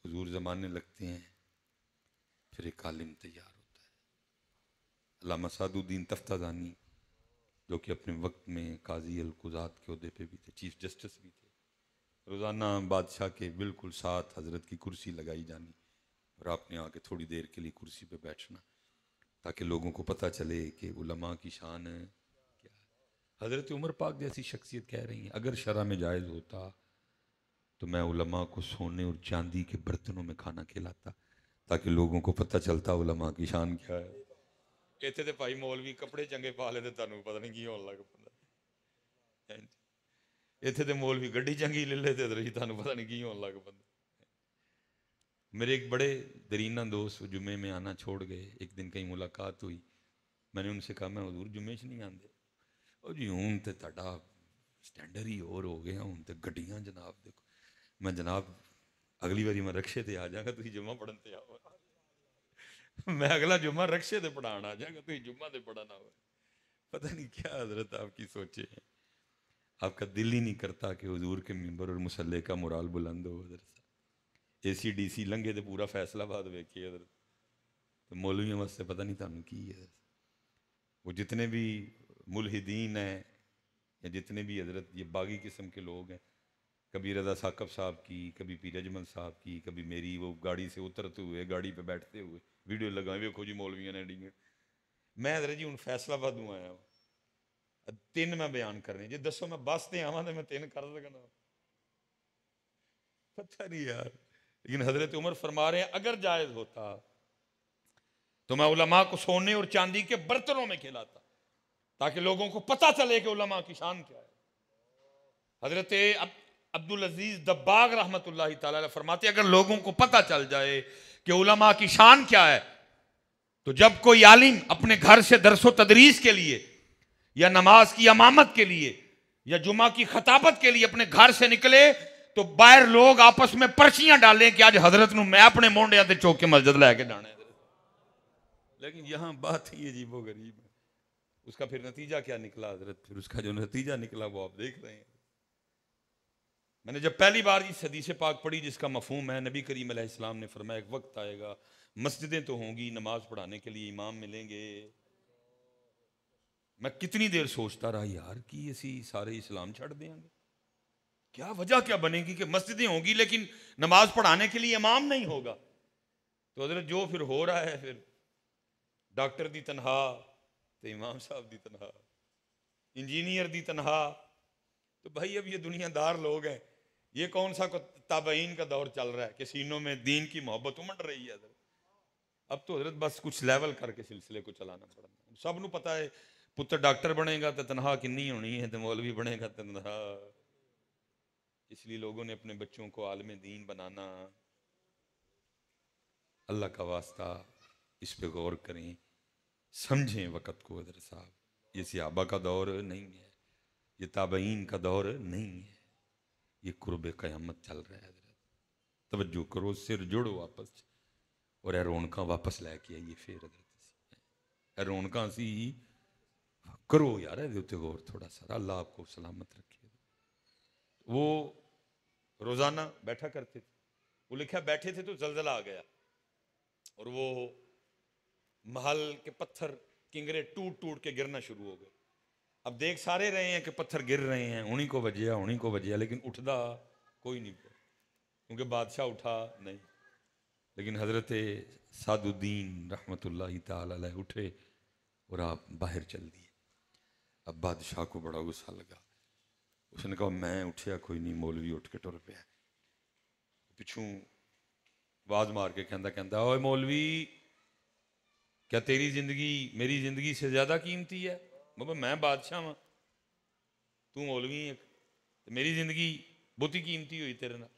حضور زمانے لگتے ہیں پھر ایک عالم تیار ہوتا ہے۔ علامہ سعد الدین تفتازانی جو کہ اپنے وقت میں قاضی القضات کے عہدے پہ بھی تھے، چیف جسٹس بھی تھے، روزانہ بادشاہ کے بالکل ساتھ حضرت کی کرسی لگائی جانی اور آپ نے آ کے تھوڑی دیر کے لیے کرسی پہ بیٹھنا تاکہ لوگوں کو پتہ چلے کہ علماء کی شان کیا ہے۔ حضرت عمر پاک جیسی شخصیت کہہ رہی ہیں اگر شرع میں جائز ہوتا تو میں علماء کو سونے اور چاندی کے برتنوں میں کھانا کھلاتا تاکہ لوگوں کو پتہ چلتا علماء کی شان کیا ہے۔ کہتے تھے بھائی مولوی کپڑے چنگے پا لے تے تانوں پتہ نہیں کی ہون لگ پندا، اتنے تے مولوی گڈی چنگی لے لے تے جی تانوں پتہ نہیں کی ہون لگ پندا۔ میرے ایک بڑے درینہ دوست جمعے میں آنا چھوڑ گئے، ایک دن کہیں ملاقات ہوئی، میں نے ان سے کہا میں حضور جمعے نہیں آندے؟ او جی ہوں تے تہاڈا سٹینڈرڈ ہی اور ہو گیا، ہوں تے گڈیاں جناب دیکھو۔ میں جناب اگلی باری میں رکشے تے آ جاگا تسی جمعہ پڑھن تے آؤ، میں اگلا جمعہ رکشے تے پڑھان آ جاگا تسی جمعہ تے پڑھن آؤ۔ پتہ نہیں کیا حضرت آپ کی سوچے ہیں، آپ کا دل ہی نہیں کرتا کہ حضور کے ممبر اور مصلی کا مورال بلند ہو۔ حضرت صاحب اے سی ڈی سی لنگے تے پورا فیصلہ باد ویکھیے حضرت، تو مولویوں واسطے پتہ نہیں تانوں کی ہے۔ وہ جتنے بھی ملحدین ہیں یا جتنے بھی حضرت یہ باغی قسم کے لوگ ہیں، کبھی رضا ثاقب صاحب کی، کبھی پیر اجمل صاحب کی، کبھی میری، وہ گاڑی سے اترتے ہوئے گاڑی پہ بیٹھتے ہوئے ویڈیو لگائیں ویکھو جی مولویاں نے ڈینگے۔ میں حضرت جی ہوں فیصلہ باد ہوں آیا ہوں، تین میں بیان کر رہے ہیں جی، دسو میں بس تے آواں تے میں تین کر سکنا؟ پتہ نہیں یار، لیکن حضرت عمر فرما رہے ہیں اگر جائز ہوتا تو میں علماء کو سونے اور چاندی کے برتنوں میں کھلاتا تاکہ لوگوں کو پتہ چلے کہ علماء کی شان کیا ہے۔ حضرت عبدالعزیز دباغ رحمت اللہ تعالی علیہ فرماتے ہیں اگر لوگوں کو پتہ چل جائے کہ علماء کی شان کیا ہے تو جب کوئی عالم اپنے گھر سے درس و تدریس کے لیے یا نماز کی امامت کے لیے یا جمعہ کی خطابت کے لیے اپنے گھر سے نکلے تو باہر لوگ آپس میں پرچیاں ڈالیں کہ آج حضرت نو میں اپنے مونڈیاں تے چوک کے مسجد لے کے جانا ہے۔ لیکن یہاں بات ہی عجیب و غریب ہے، اس کا پھر نتیجہ کیا نکلا حضرت؟ پھر اس کا جو نتیجہ نکلا وہ آپ دیکھ رہے ہیں۔ میں نے جب پہلی بار اس حدیث پاک پڑھی جس کا مفہوم ہے، نبی کریم علیہ السلام نے فرمایا ایک وقت آئے گا مسجدیں تو ہوں گی، نماز پڑھانے کے لیے امام ملیں گے۔ میں کتنی دیر سوچتا رہا یار کہ اسی سارے اسلام چھڑ دیں گے، کیا وجہ کیا بنے گی کہ مسجدیں ہوں گی لیکن نماز پڑھانے کے لیے امام نہیں ہوگا؟ تو حضرت جو پھر ہو رہا ہے، پھر ڈاکٹر دی تنہا تو امام صاحب دی تنہا، انجینئر دی تنہا، تو بھائی اب یہ دنیا دار لوگ ہیں، یہ کون سا تابعین کا دور چل رہا ہے کہ سینوں میں دین کی محبت امڑ رہی ہے حضرت؟ اب تو حضرت بس کچھ لیول کر کے سلسلے کو چلانا پڑنا۔ سب نو پتہ ہے پتر ڈاکٹر بنے گا تو تنہا کنی ہونی ہے، تو مولوی بنے گا تنہا۔ اس لیے لوگوں نے اپنے بچوں کو عالم دین بنانا، اللہ کا واسطہ اس پہ غور کریں، سمجھیں وقت کو حضرت صاحب۔ یہ صحابہ کا دور نہیں ہے، یہ تابعین کا دور نہیں ہے، یہ قرب قیامت چل رہا ہے حضرت۔ توجہ کرو، سر جوڑو واپس اور اے رونقاں واپس لے کے آئیے پھر حضرت، اے رونقاں سی کرو یار، اے دیتے غور تھوڑا سا، اللہ آپ کو سلامت رکھے۔ وہ روزانہ بیٹھا کرتے تھے، وہ لکھا بیٹھے تھے تو زلزلہ آ گیا اور وہ محل کے پتھر کنگرے ٹوٹ ٹوٹ کے گرنا شروع ہو گئے۔ اب دیکھ سارے رہے ہیں کہ پتھر گر رہے ہیں، انہی کو بجیا لیکن اٹھدا کوئی نہیں پڑا کیونکہ بادشاہ اٹھا نہیں۔ لیکن حضرت سعد الدین رحمۃ اللہ تعالی علیہ اٹھے اور آپ باہر چل دیے۔ اب بادشاہ کو بڑا غصہ لگا، اس نے کہا میں اٹھیا کوئی نہیں، مولوی اٹھ کے ٹر پیا۔ پچھوں آواز مار کے کہندا اوے مولوی، کیا تیری زندگی میری زندگی سے زیادہ قیمتی ہے؟ بابا میں بادشاہ ہاں، تو مولوی ہے، میری زندگی بہت ہی قیمتی ہوئی تیرے نال۔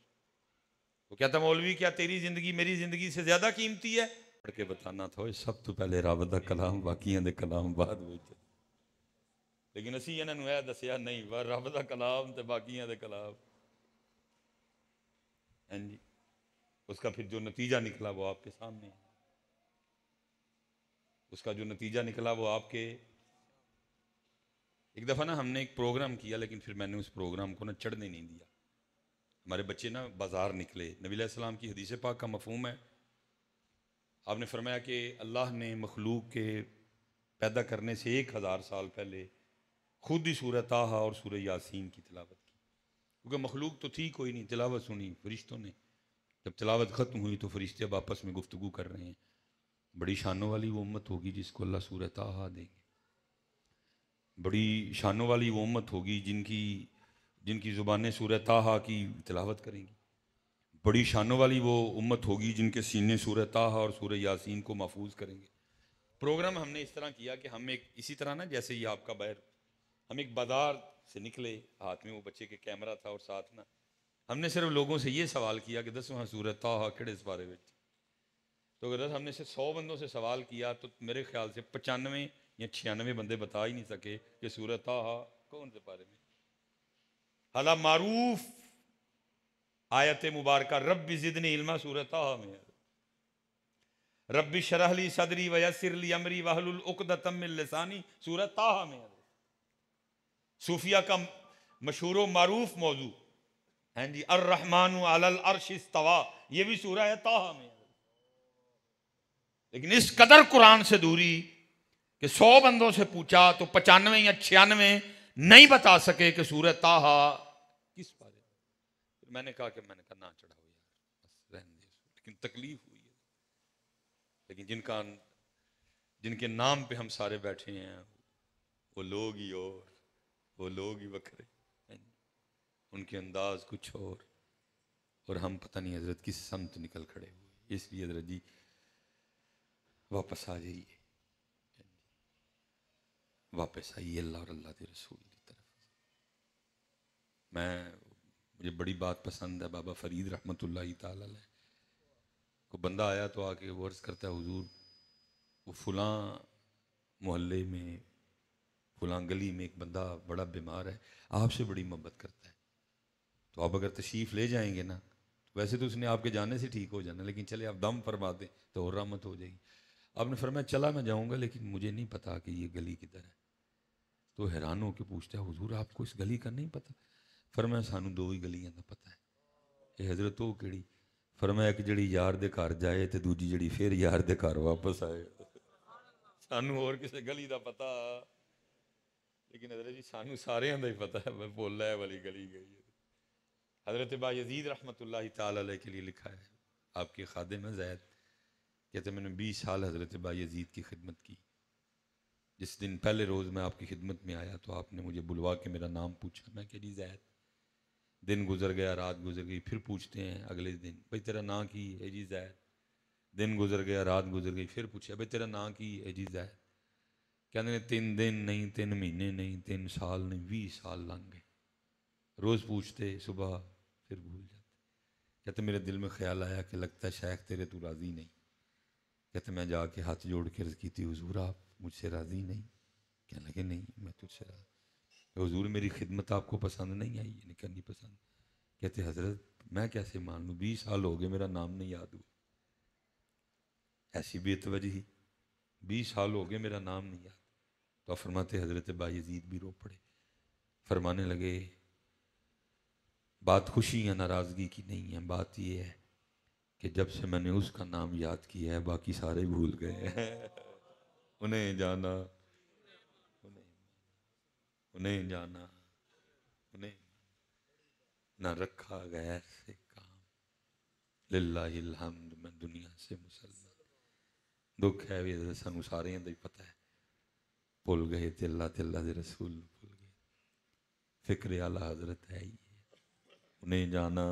وہ کہتا مولوی کیا تیری زندگی میری زندگی سے زیادہ قیمتی ہے؟ پڑھ کے بتانا تھا سب تو پہلے رب دا کلام، باقیاں دے کلام بعد وچ، لیکن اسی انہاں نوں اے دسیا نہیں، رب دا کلام تے باقیاں دے کلام۔ ہاں جی، اس کا پھر جو نتیجہ نکلا وہ آپ کے سامنے ہے، اس کا جو نتیجہ نکلا وہ آپ کے۔ ایک دفعہ نا ہم نے ایک پروگرام کیا، لیکن پھر میں نے اس پروگرام کو نا چڑھنے نہیں دیا۔ ہمارے بچے نا بازار نکلے، نبی علیہ السلام کی حدیث پاک کا مفہوم ہے، آپ نے فرمایا کہ اللہ نے مخلوق کے پیدا کرنے سے 1000 سال پہلے خود ہی سورہ طٰہٰ اور سورہ یاسین کی تلاوت کی، کیونکہ مخلوق تو تھی کوئی نہیں، تلاوت سنی فرشتوں نے۔ جب تلاوت ختم ہوئی تو فرشتے اب آپس میں گفتگو کر رہے ہیں، بڑی شانوں والی وہ امت ہوگی جس کو اللہ سورہ طٰہٰ دیں گے، بڑی شانوں والی وہ امت ہوگی جن کی زبانیں سورہ طٰہٰ کی تلاوت کریں گی، بڑی شانوں والی وہ امت ہوگی جن کے سینے سورہ طٰہٰ اور سورہ یاسین کو محفوظ کریں گے۔ پروگرام ہم نے اس طرح کیا کہ ہم ایک اسی طرح نا جیسے یہ آپ کا باہر، ہم ایک بازار سے نکلے، ہاتھ میں وہ بچے کے کیمرہ تھا اور ساتھ نا ہم نے صرف لوگوں سے یہ سوال کیا کہ دسواں سورہ طٰہٰ کہڑے سپارے وچ؟ تو اگر ہم نے سے 100 بندوں سے سوال کیا تو میرے خیال سے 95 یا 96 بندے بتا ہی نہیں سکے کہ سورہ طٰہٰ کون سے پارے میں۔ حالا معروف آیت مبارکہ رب زدنی علما سورہ طٰہٰ میں ہے، رب اشرح لی صدری ویسر لی امری واحلل عقدۃ من لسانی سورہ طٰہٰ میں ہے۔ صوفیہ کا مشہور و معروف موضوع ہیں جی الرحمن علی العرش استویٰ، یہ بھی سورہ طٰہٰ میں ہے۔ لیکن اس قدر قرآن سے دوری کہ 100 بندوں سے پوچھا تو 95 یا 96 نہیں بتا سکے کہ سورہ طٰہٰ کس بارے میں۔ میں نے کہا نہ چڑھاؤ یار، بس رہنے دے، لیکن تکلیف ہوئی ہے۔ لیکن جن کے نام پہ ہم سارے بیٹھے ہیں وہ لوگ ہی وہ لوگ ہی وکھرے، ان کے انداز کچھ اور ہم پتہ نہیں حضرت کس سمت نکل کھڑے ہوئے۔ اس لیے حضرت جی واپس آ جائیے، واپس آئیے اللہ اور اللہ کے رسول کی طرف۔ مجھے بڑی بات پسند ہے، بابا فرید رحمۃ اللہ تعالی علیہ کو بندہ آیا تو آ کے وہ عرض کرتا ہے حضور وہ فلاں محلے میں فلاں گلی میں ایک بندہ بڑا بیمار ہے، آپ سے بڑی محبت کرتا ہے، تو آپ اگر تشریف لے جائیں گے نا، ویسے تو اس نے آپ کے جانے سے ٹھیک ہو جانا، لیکن چلے آپ دم فرما دیں تو اور رحمت ہو جائے گی۔ آپ نے فرمایا چلا میں جاؤں گا لیکن مجھے نہیں پتا کہ یہ گلی کدھر ہے۔ تو حیران ہو کے پوچھتا ہے حضور آپ کو اس گلی کا نہیں پتا؟ فرمایا سانو 2 ہی گلیاں دا پتا ہے۔ اے حضرت وہ کیڑی؟ فرمایا کہ جڑی یار دے گھر جائے تے دوجی جڑی پھر یار دے گھر واپس آئے۔ سانو اور کسے گلی دا پتا، لیکن حضرت جی سانو سارے دا ہی پتا ہے، میں بول رہا ہے والی گلی گئی ہے۔ حضرت بایزید رحمۃ اللہ تعالی علیہ کے لیے لکھا ہے، آپ کے خادم ہیں زید، کہتے میں نے 20 سال حضرت بایزید کی خدمت کی۔ جس دن پہلے روز میں آپ کی خدمت میں آیا تو آپ نے مجھے بلوا کے میرا نام پوچھا، میں کہ جی زید۔ دن گزر گیا، رات گزر گئی، پھر پوچھتے ہیں اگلے دن بھائی تیرا نام کی ہے جی زید۔ دن گزر گیا، رات گزر گئی، پھر پوچھا بھائی تیرا نام کی ہے جی زید۔ کہتے ہیں 3 دن نہیں، 3 مہینے نہیں، 3 سال نہیں، 20 سال لنگ گئے۔ روز پوچھتے، صبح پھر بھول جاتے۔ کہتے میرے دل میں خیال آیا کہ لگتا ہے شیخ تیرے تو راضی نہیں۔ کہتے میں جا کے ہاتھ جوڑ کے عرض کی تھی حضور آپ مجھ سے راضی نہیں؟ کہنے لگے نہیں میں تجھ سے راضی۔ حضور میری خدمت آپ کو پسند نہیں آئی؟ یہ نہیں پسند۔ کہتے حضرت میں کیسے مان لوں، 20 سال ہو گئے میرا نام نہیں یاد ہوا، ایسی بے توجہی، 20 سال ہو گئے میرا نام نہیں یاد۔ تو فرماتے حضرت بایزید بھی رو پڑے، فرمانے لگے بات خوشی یا ناراضگی کی نہیں ہے، بات یہ ہے کہ جب سے میں نے اس کا نام یاد کیا ہے باقی سارے بھول گئے ہیں۔ انہیں جانا انہیں جانا انہیں نہ رکھا غیر سے کام، للہ الحمد میں دنیا سے مسلمان. دکھ ہے بھی سانو سارے دا ہی پتہ ہے. بھول گئے تے اللہ دے رسول بھول گئے. فکر اعلی حضرت ہے ہی انہیں جانا،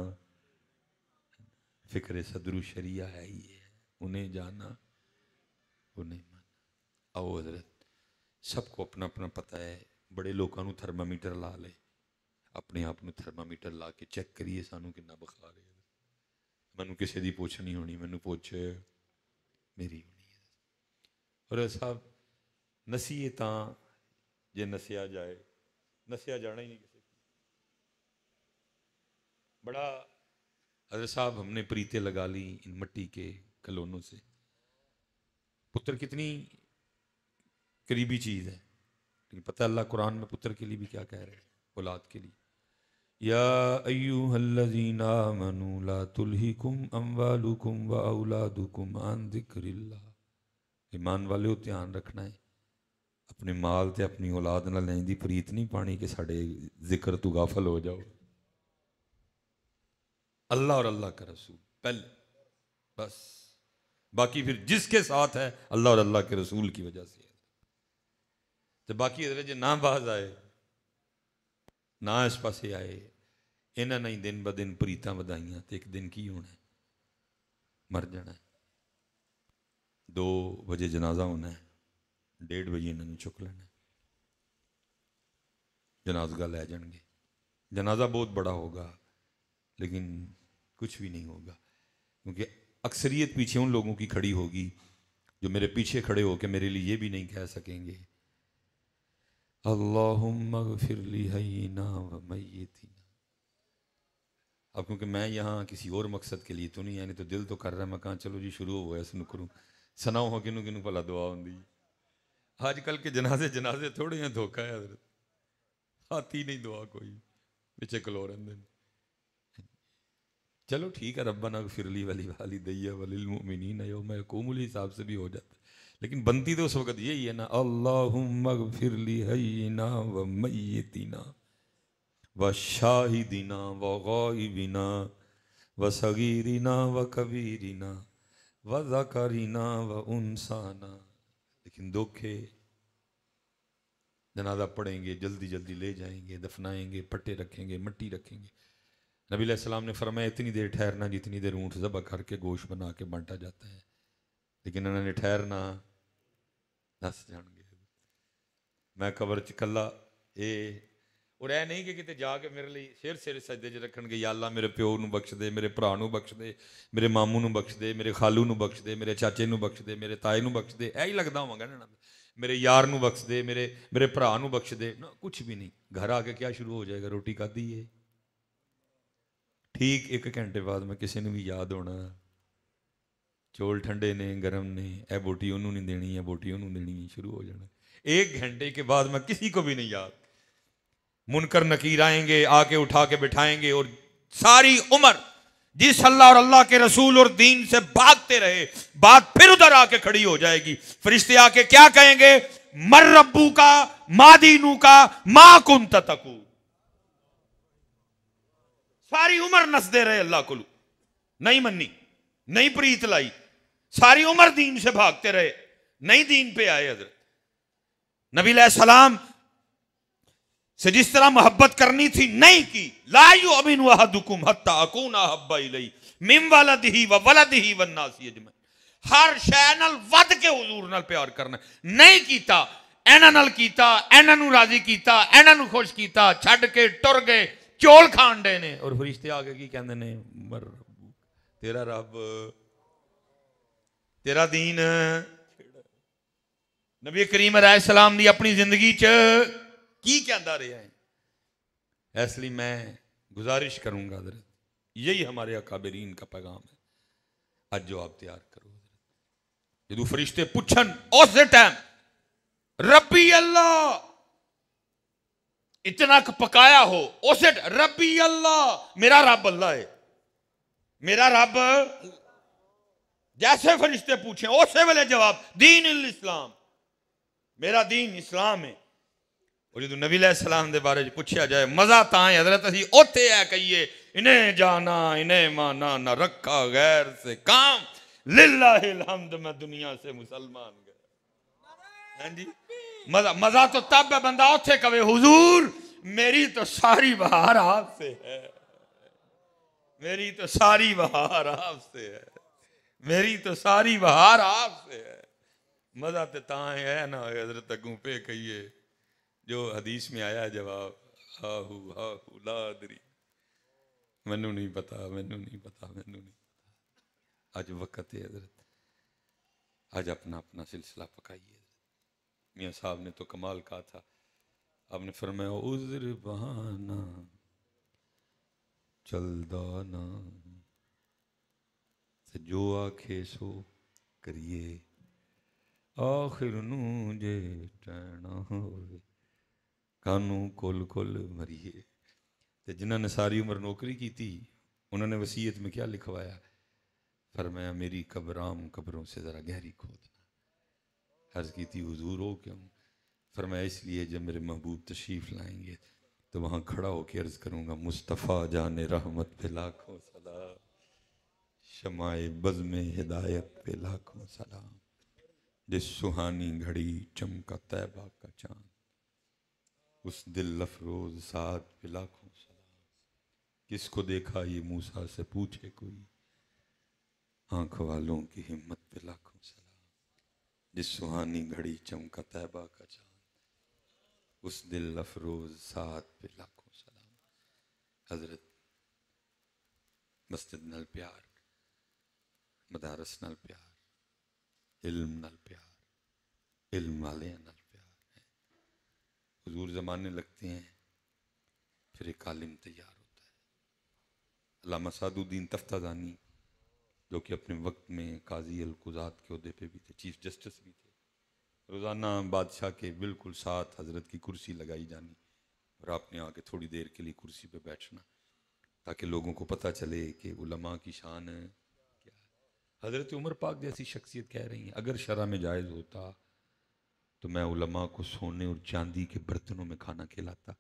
فکر صدر شریعہ ہے ہی ہے انہیں جانا انہیں مانا. آؤ حضرت سب کو اپنا اپنا پتہ ہے. بڑے لوگوں نو تھرمامیٹر لا لے، اپنے آپ نو تھرمامیٹر لا کے چیک کریے سانو کنا بخار ہے. مینو کسی دی پوچھ نہیں ہونی، مینو پوچھ میری ہونی ہے. اور صاحب نسیے تاں جے نسیا جائے، نسیا جانا ہی نہیں کسی کو. بڑا حضرت صاحب ہم نے پریتیں لگا لی ان مٹی کے کھلونوں سے. پتر کتنی قریبی چیز ہے، لیکن پتہ اللہ قرآن میں پتر کے لیے بھی کیا کہہ رہے ہیں، اولاد کے لیے. یا ایوہا الذین آمنوا لا تلہکم اموالکم و اولادکم عن ذکر اللہ. ایمان والے ہو دھیان رکھنا ہے اپنے مال تے اپنی اولاد نال لیندی پریت نہیں پانی کہ ساڑے ذکر تو غافل ہو جاؤ. اللہ اور اللہ کا رسول پہلے بس، باقی پھر جس کے ساتھ ہے اللہ اور اللہ کے رسول کی وجہ سے ہے. تو باقی حضرت جی نہ باز آئے نہ اس پاسے آئے انہاں نہیں دن ب دن پریتاں ودائیاں تے ایک دن کی ہونا ہے، مر جانا ہے. 2 بجے جنازہ ہونا ہے، 1:30 بجے انہوں نے چک لینا ہے. جنازگاہ لے جان گے. جنازہ بہت بڑا ہوگا لیکن کچھ بھی نہیں ہوگا، کیونکہ اکثریت پیچھے ان لوگوں کی کھڑی ہوگی جو میرے پیچھے کھڑے ہو کے میرے لیے یہ بھی نہیں کہہ سکیں گے اللہم اغفر لی حینا و میتنا. اب کیونکہ میں یہاں کسی اور مقصد کے لیے تو نہیں، یعنی تو دل تو کر رہا ہے میں کہاں چلو جی شروع ہوا ہے اس نو کروں سناؤ ہو کنوں کنوں بھلا دعا ہوں دی. آج کل کے جنازے تھوڑے ہیں، دھوکہ ہے حضرت، آتی نہیں دعا کوئی پیچھے کلو رہندے. چلو ٹھیک ہے ربنا اغفر لی ولی والدی وللمؤمنین یوم یقوم الحساب سے بھی ہو جاتا ہے، لیکن بنتی تو اس وقت یہی ہے نا اللہم اغفر لی حینا و میتنا و شاہدنا و غائبنا و صغیرنا و کبیرنا و ذکرنا و انسانا. لیکن دکھے جنازہ پڑھیں گے جلدی جلدی لے جائیں گے، دفنائیں گے، پٹے رکھیں گے، مٹی رکھیں گے. نبی علیہ السلام نے فرمایا اتنی دیر ٹھہرنا جتنی دیر اونٹ ذبح کر کے گوشت بنا کے بانٹا جاتا ہے، لیکن انہوں نے ٹھہرنا دس جان گے. میں قبر چ کلا اور اے نہیں کہ کتے جا کے میرے لیے سر سجدے چ رکھن گے یا اللہ میرے پیو نو بخش دے، میرے بھرا نو بخش دے، میرے ماموں نو بخش دے، میرے خالو نو بخش دے، میرے چاچے نو بخش دے، میرے تائے نو بخش دے. ایہی لگدا ہواں گا نا میرے یار نو بخش دے، میرے بھرا نو بخش دے. نہ کچھ بھی نہیں. گھر آ کے کیا شروع ہو جائے گا، روٹی کھادی ہے ٹھیک 1 گھنٹے بعد میں کسی نے بھی یاد ہونا چول ٹھنڈے نے گرم نے، اے بوٹی انہوں نہیں دینی ہے، بوٹی انہوں دینی ہے، شروع ہو جانا. 1 گھنٹے کے بعد میں کسی کو بھی نہیں یاد. منکر نکیر آئیں گے، آ کے اٹھا کے بٹھائیں گے، اور ساری عمر جس اللہ اور اللہ کے رسول اور دین سے بھاگتے رہے بات پھر ادھر آ کے کھڑی ہو جائے گی. فرشتے آ کے کیا کہیں گے؟ مر ربو کا ما دینو کا ما کنت تقول. ساری عمر نسدے رہے اللہ کو، نہیں منی، نہیں پریت لائی، ساری عمر دین سے بھاگتے رہے، نہیں دین پہ آئے. حضرت نبی علیہ السلام سے جس طرح محبت کرنی تھی نہیں کی. لا یؤمن احدکم حتی اکون احب الیہ من ولدہ و ولدہ والناس اجمعین. ہر شے نال ود کے حضور نال پیار کرنا نہیں کیتا، اینا نال کیتا، اینا نو راضی کیتا، اینا نو خوش کیتا، چھڈ کے ٹر گئے چول کھان ڈے نے. اور فرشتے آگے کی کہندے نے مر ربو تیرا رب تیرا دین. نبی کریم علیہ السلام دی اپنی زندگی چ کی کہندا رہا ہے. اس لیے میں گزارش کروں گا حضرت، یہی ہمارے اکابرین کا پیغام ہے. آج جو آپ تیار کرو جدو فرشتے پوچھن اس ٹائم ربی اللہ اتنا پکایا ہو اس ربی اللہ میرا رب اللہ ہے، میرا رب جیسے فرشتے پوچھیں اسی ویلے جواب دین الاسلام، میرا دین اسلام ہے. اور جدو نبی علیہ السلام دے بارے پوچھا جائے مزہ تاں ہے حضرت اسی اوتھے ہے کہیے انہیں جانا انہیں مانا نہ رکھا غیر سے کام، للہ الحمد میں دنیا سے مسلمان گیا۔ ہاں جی، مزہ تو تب ہے بندہ اتھے کہے حضور میری تو ساری بہار آپ سے ہے، میری تو ساری بہار آپ سے ہے، میری تو ساری بہار آپ سے ہے۔ مزہ تے تاں ہے نا حضرت اگوں پہ کہیے جو حدیث میں آیا جواب، ہاہو لا ادری، مینوں نہیں پتا، مینوں نہیں پتا، مینوں نہیں پتا۔ آج وقت ہے حضرت، آج اپنا اپنا سلسلہ پکائیے۔ میاں صاحب نے تو کمال کہا تھا، آپ نے فرمایا عذر بہانہ چلدا نا تے جو آکھے سو کریے، آخر نو جے ٹہنا ہوئے کانوں کل کل مریے۔ تے جنہوں نے ساری عمر نوکری کی تھی انہوں نے وصیت میں کیا لکھوایا؟ فرمایا میری قبر عام قبروں سے ذرا گہری کھودنا۔ عرض کی تھی حضور ہو کیوں؟ فرمایا اس لیے جب میرے محبوب تشریف لائیں گے تو وہاں کھڑا ہو کے عرض کروں گا مصطفیٰ جان رحمت پہ لاکھوں سلام، شمع بزم ہدایت پہ لاکھوں سلام، جس سہانی گھڑی چمکا طیبہ کا چاند، اس دل افروز سعد پہ لاکھوں سلام۔ کس کو دیکھا یہ موسیٰ سے پوچھے کوئی، آنکھ والوں کی ہمت پہ لاکھوں سلام، جس سہانی گھڑی چمکا طیبہ کا چاند، اس دل افروز سعد پہ لاکھوں سلام۔ حضرت مسجد نال پیار، مدارس نال پیار، علم نال پیار، علم والے نال پیار ہے۔ حضور زمانے لگتے ہیں پھر ایک عالم تیار ہوتا ہے۔ علامہ سعد الدین تفتازانی جو کہ اپنے وقت میں قاضی القضات کے عہدے پہ بھی تھے، چیف جسٹس بھی تھے، روزانہ بادشاہ کے بالکل ساتھ حضرت کی کرسی لگائی جانی اور آپ نے آ کے تھوڑی دیر کے لیے کرسی پہ بیٹھنا تاکہ لوگوں کو پتہ چلے کہ علماء کی شان کیا ہے۔ حضرت عمر پاک جیسی شخصیت کہہ رہی ہیں اگر شرع میں جائز ہوتا تو میں علماء کو سونے اور چاندی کے برتنوں میں کھانا کھلاتا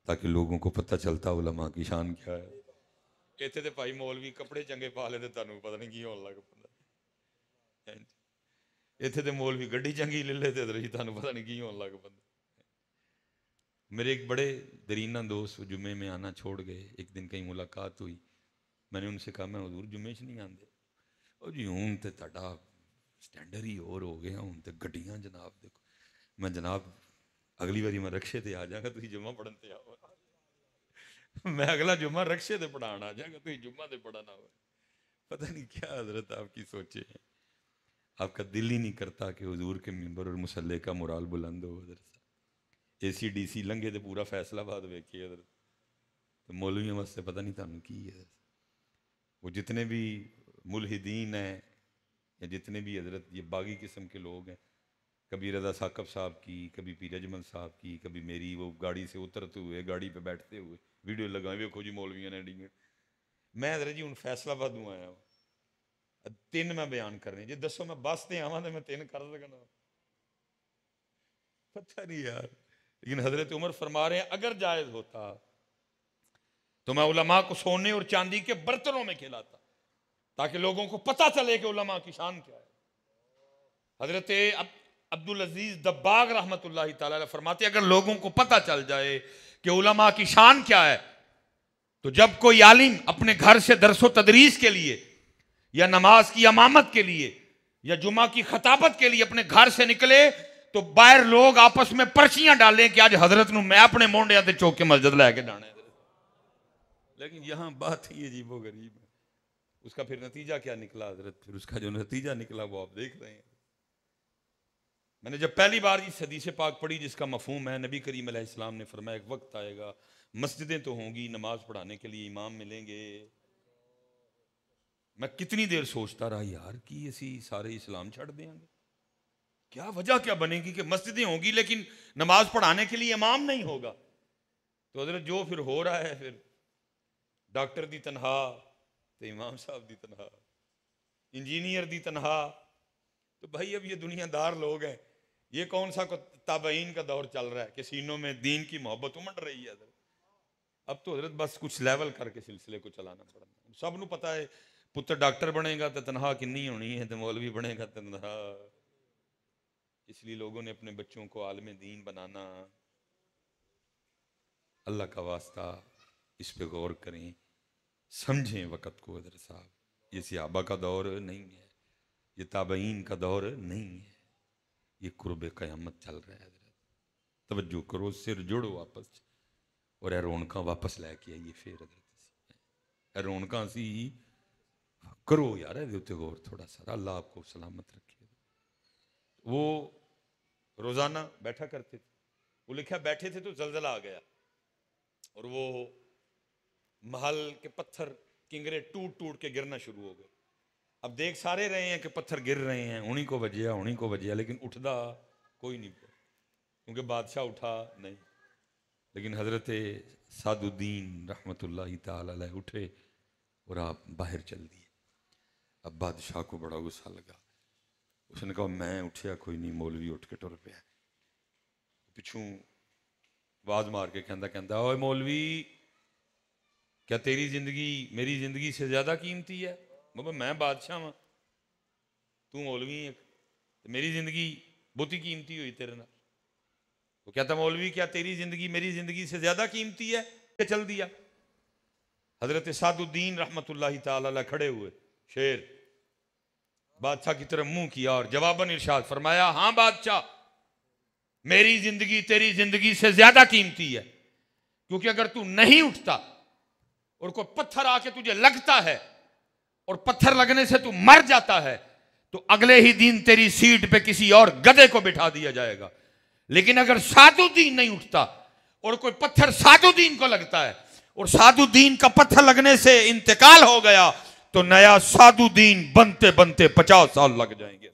تاکہ لوگوں کو پتہ چلتا علماء کی شان کیا ہے۔ کہتے تھے بھائی مولوی کپڑے چنگے پا لے تے تانوں پتہ نہیں کی ہون لگ پندا، ایتھے تے مولوی گڈی چنگی لے لے تے تانوں پتہ نہیں کی ہون لگ پندا۔ میرے ایک بڑے درینہ دوست جمعے میں آنا چھوڑ گئے، ایک دن کہیں ملاقات ہوئی، میں نے ان سے کہا میں حضور جمعے چ نہیں آندے؟ او جی ہوں تے تہاڈا سٹینڈر ہی اور ہو گیا، ہوں تے گڈیاں جناب دیکھو۔ میں جناب اگلی باری میں رکشے تے آ جاں گا تسی جمعہ پڑھن تے آؤ، میں اگلا جمعہ رکشے تے پڑھان آ جاں گا تسی جمعہ تے پڑھن آؤ۔ پتہ نہیں کیا حضرت آپ کی سوچے ہیں، آپ کا دل ہی نہیں کرتا کہ حضور کے ممبر اور مصلی کا مورال بلند ہو۔ حضرت اے سی ڈی سی لنگے تے پورا فیصلہ باد ویکھیے حضرت، تو مولویوں واسطے پتہ نہیں تانوں کی ہے۔ وہ جتنے بھی ملحدین ہیں یا جتنے بھی حضرت یہ باغی قسم کے لوگ ہیں، کبھی رضا ثاقب صاحب کی، کبھی پیر اجمل صاحب کی، کبھی میری وہ گاڑی سے اترتے ہوئے گاڑی پہ بیٹھتے ہوئے ویڈیو لگائیں ویکھو جی مولویاں نے ڈینگے۔ میں حضرت جی ہوں فیصلہ باد ہوں آیا ہوں، تین میں بیان کر رہے ہیں جی، دسو میں بس تے آواں تے میں تین کر سکنا؟ پتہ نہیں یار، لیکن حضرت عمر فرما رہے ہیں اگر جائز ہوتا تو میں علماء کو سونے اور چاندی کے برتنوں میں کھلاتا تاکہ لوگوں کو پتہ چلے کہ علماء کی شان کیا ہے۔ حضرت عبدالعزیز دباغ رحمۃ اللہ تعالی علیہ فرماتے اگر لوگوں کو پتہ چل جائے کہ علماء کی شان کیا ہے تو جب کوئی عالم اپنے گھر سے درس و تدریس کے لیے یا نماز کی امامت کے لیے یا جمعہ کی خطابت کے لیے اپنے گھر سے نکلے تو باہر لوگ آپس میں پرچیاں ڈالیں کہ آج حضرت نو میں اپنے مونڈیاں تے چوک کے مسجد لے کے جانا ہے۔ لیکن یہاں بات ہی عجیب و غریب ہے، اس کا پھر نتیجہ کیا نکلا حضرت؟ پھر اس کا جو نتیجہ نکلا وہ آپ دیکھ رہے ہیں۔ میں نے جب پہلی بار اس حدیث پاک پڑھی جس کا مفہوم ہے، نبی کریم علیہ السلام نے فرمایا ایک وقت آئے گا مسجدیں تو ہوں گی، نماز پڑھانے کے لیے امام ملیں گے۔ میں کتنی دیر سوچتا رہا یار کہ اسی سارے اسلام چھڑ دیں گے، کیا وجہ کیا بنے گی کہ مسجدیں ہوں گی لیکن نماز پڑھانے کے لیے امام نہیں ہوگا؟ تو حضرت جو پھر ہو رہا ہے، پھر ڈاکٹر دی تنہا تو امام صاحب دی تنہا، انجینئر دی تنہا، تو بھائی اب یہ دنیا دار لوگ ہیں، یہ کون سا تابعین کا دور چل رہا ہے کہ سینوں میں دین کی محبت امڑ رہی ہے؟ اب تو حضرت بس کچھ لیول کر کے سلسلے کو چلانا پڑنا. سب نو پتا ہے پتر ڈاکٹر بنے گا تو تنخواہ کنی ہونی ہے، تو مولوی بنے گا تو تنخواہ. اس لیے لوگوں نے اپنے بچوں کو عالم دین بنانا. اللہ کا واسطہ اس پہ غور کریں، سمجھیں وقت کو حضرت صاحب. یہ صحابہ کا دور نہیں ہے، یہ تابعین کا دور نہیں ہے، یہ قرب قیامت چل رہا ہے. حضرت توجہ کرو، سر جوڑو واپس، اور اے رونقاں واپس لے کے آئیے. پھر حضرت اے رونقاں سی کرو یار، اے تے غور تھوڑا سا. اللہ آپ کو سلامت رکھے. وہ روزانہ بیٹھا کرتے تھے. وہ لکھا بیٹھے تھے تو زلزلہ آ گیا، اور وہ محل کے پتھر کنگرے ٹوٹ ٹوٹ کے گرنا شروع ہو گئے. اب دیکھ سارے رہے ہیں کہ پتھر گر رہے ہیں، انہی کو بجیا انہی کو بجیا، لیکن اٹھدا کوئی نہیں پڑا، کیونکہ بادشاہ اٹھا نہیں. لیکن حضرت سعد الدین رحمۃ اللہ تعالی علیہ اٹھے اور آپ باہر چل دیے. اب بادشاہ کو بڑا غصہ لگا. اس نے کہا میں اٹھیا کوئی نہیں، مولوی اٹھ کے ٹر پیا. پچھوں آواز مار کے کہندا اوے مولوی، کیا تیری زندگی میری زندگی سے زیادہ قیمتی ہے؟ بابا میں بادشاہ ہاں، تو مولوی ہے، میری زندگی بہت ہی قیمتی ہوئی تیرے نال. وہ کہتا مولوی کیا تیری زندگی میری زندگی سے زیادہ قیمتی ہے؟ کہ چل دیا. حضرت سعد الدین رحمۃ اللہ تعالی علیہ کھڑے ہوئے، شیر بادشاہ کی طرف منہ کیا اور جواباً ارشاد فرمایا ہاں بادشاہ، میری زندگی تیری زندگی سے زیادہ قیمتی ہے، کیونکہ اگر تو نہیں اٹھتا اور کوئی پتھر آ کے تجھے لگتا ہے اور پتھر لگنے سے تو مر جاتا ہے تو اگلے ہی دن تیری سیٹ پہ کسی اور گدھے کو بٹھا دیا جائے گا. لیکن اگر سعد الدین نہیں اٹھتا اور کوئی پتھر سعد الدین کو لگتا ہے اور سعد الدین کا پتھر لگنے سے انتقال ہو گیا تو نیا سعد الدین بنتے بنتے 50 سال لگ جائیں گے.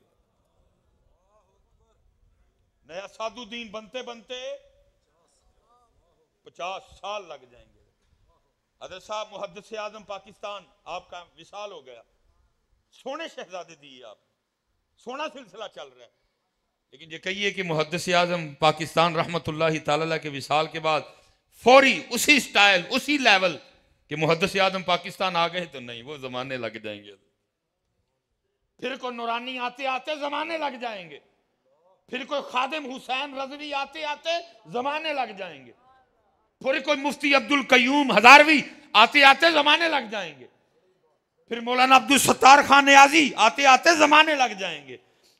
نیا سعد الدین بنتے بنتے 50 سال لگ جائیں گے. حضرت صاحب محدث اعظم پاکستان آپ کا وصال ہو گیا، سونے شہزادے دیے آپ، سونا سلسلہ چل رہا ہے. لیکن یہ کہیے کہ محدث اعظم پاکستان رحمت اللہ تعالی کے وصال کے بعد فوری اسی سٹائل اسی لیول کہ محدث اعظم پاکستان آ گئے تو نہیں، وہ زمانے لگ جائیں گے. پھر کوئی نورانی آتے آتے زمانے لگ جائیں گے، پھر کوئی خادم حسین رضوی آتے آتے زمانے لگ جائیں گے، پھر کوئی مفتی عبد القیوم ہزاروی آتے آتے زمانے لگ جائیں گے، پھر مولانا عبد الستار خان نیازی آتے آتے زمانے لگ جائیں گے،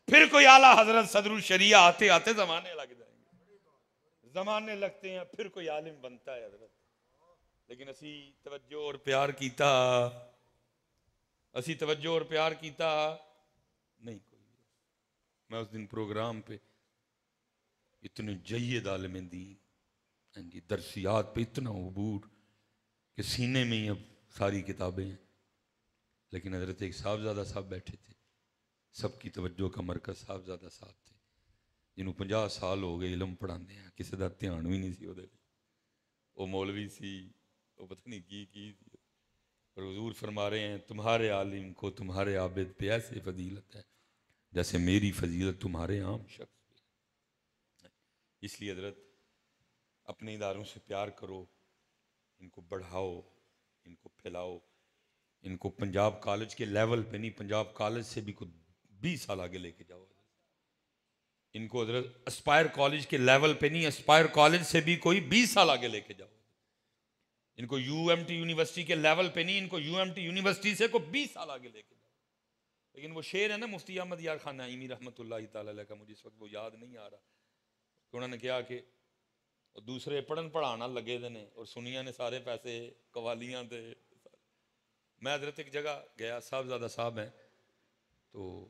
پھر کوئی اعلیٰ حضرت صدر الشریعہ آتے آتے زمانے لگ جائیں گے. زمانے لگتے ہیں پھر کوئی عالم بنتا ہے حضرت. لیکن اسی توجہ اور پیار کیتا، اسی توجہ اور پیار کیتا نہیں کوئی. میں اس دن پروگرام پہ اتنے جید عالم دین درسیات پہ اتنا عبور کہ سینے میں ہی اب ساری کتابیں ہیں. لیکن حضرت ایک صاحبزادہ صاحب بیٹھے تھے، سب کی توجہ کا مرکز صاحبزادہ صاحب تھے، جنہوں 50 سال ہو گئے علم پڑھاندے ہیں، کسی دا دھیان بھی نہیں سی وہ. وہ مولوی سی، وہ پتہ نہیں کی سی. اور حضور فرما رہے ہیں تمہارے عالم کو تمہارے عابد پہ ایسے فضیلت ہے جیسے میری فضیلت تمہارے عام شخص پہ. اس لیے حضرت اپنے اداروں سے پیار کرو، ان کو بڑھاؤ، ان کو پھیلاؤ. ان کو پنجاب کالج کے لیول پہ نہیں، پنجاب کالج سے بھی کوئی 20 سال آگے لے کے جاؤ. ان کو حضرت اسپائر کالج کے لیول پہ نہیں، اسپائر کالج سے بھی کوئی 20 سال آگے لے کے جاؤ. ان کو یو ایم ٹی یونیورسٹی کے لیول پہ نہیں، ان کو یو ایم ٹی یونیورسٹی سے کوئی 20 سال آگے لے کے جاؤ. لیکن وہ شعر ہے نا مفتی احمد یار خان نعیمی رحمۃ اللہ تعالی علیہ کا، مجھے اس وقت وہ یاد نہیں آ رہا، کہ انہوں نے کہا کہ دوسرے پڑھن پڑھانا لگے دے نے اور سنیاں نے سارے پیسے قوالیاں دے. میں حضرت ایک جگہ گیا، صاحبزادہ صاحب ہیں تو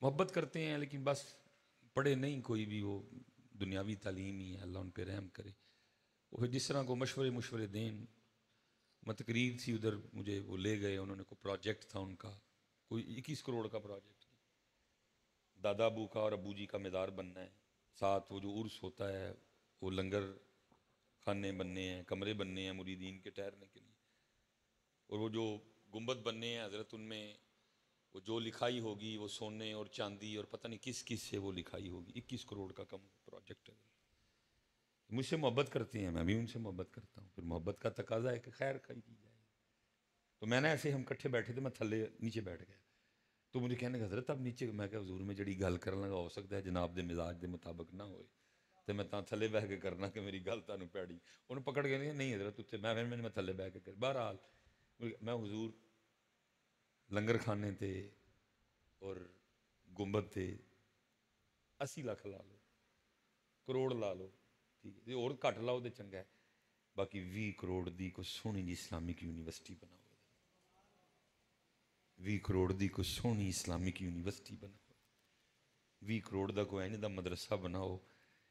محبت کرتے ہیں لیکن بس پڑھے نہیں کوئی بھی، وہ دنیاوی تعلیم ہی ہے، اللہ ان پہ رحم کرے. وہ پھر جس طرح کو مشورے دیں. میں تقریر تھی ادھر، مجھے وہ لے گئے، انہوں نے کوئی پروجیکٹ تھا ان کا، کوئی 21 کروڑ کا پروجیکٹ، دادا ابو کا اور ابو جی کا مزار بننا ہے، ساتھ وہ جو عرس ہوتا ہے وہ لنگر خانے بننے ہیں، کمرے بننے ہیں مریدین کے ٹھہرنے کے لیے، اور وہ جو گنبد بننے ہیں حضرت ان میں وہ جو لکھائی ہوگی وہ سونے اور چاندی اور پتہ نہیں کس سے وہ لکھائی ہوگی. 21 کروڑ کا کم پروجیکٹ ہے. مجھ سے محبت کرتے ہیں، میں بھی ان سے محبت کرتا ہوں، پھر محبت کا تقاضا ہے کہ خیر خواہی کی جائے۔ تو میں نے ایسے ہم کٹھے بیٹھے تھے، میں تھلے نیچے بیٹھ گیا، تو مجھے کہنے کہ حضرت اب نیچے، میں کہ حضور میں جڑی گل کرن لگا ہو سکتا ہے جناب دے مزاج دے مطابق نہ ہوئے، تو میں تاں تھلے بہ کے کرنا کہ میری گل تانوں پیڑی، انہوں پکڑ کے نہیں حضرت اتنے، میں تھلے بہ کے کر۔ بہرحال میں حضور لنگر خانے تے اور گنبد تے 80 لاکھ لا لو، کروڑ لا لو، ٹھیک ہے، اور گھٹ لاؤ تو چنگا ہے، باقی 20 کروڑ دی کوئی سونی جی اسلامک یونیورسٹی بناؤ، 20 کروڑ دی کوئی سونی اسلامک یونیورسٹی بناؤ، 20 کروڑ دا کوئی اینج دا مدرسہ بناؤ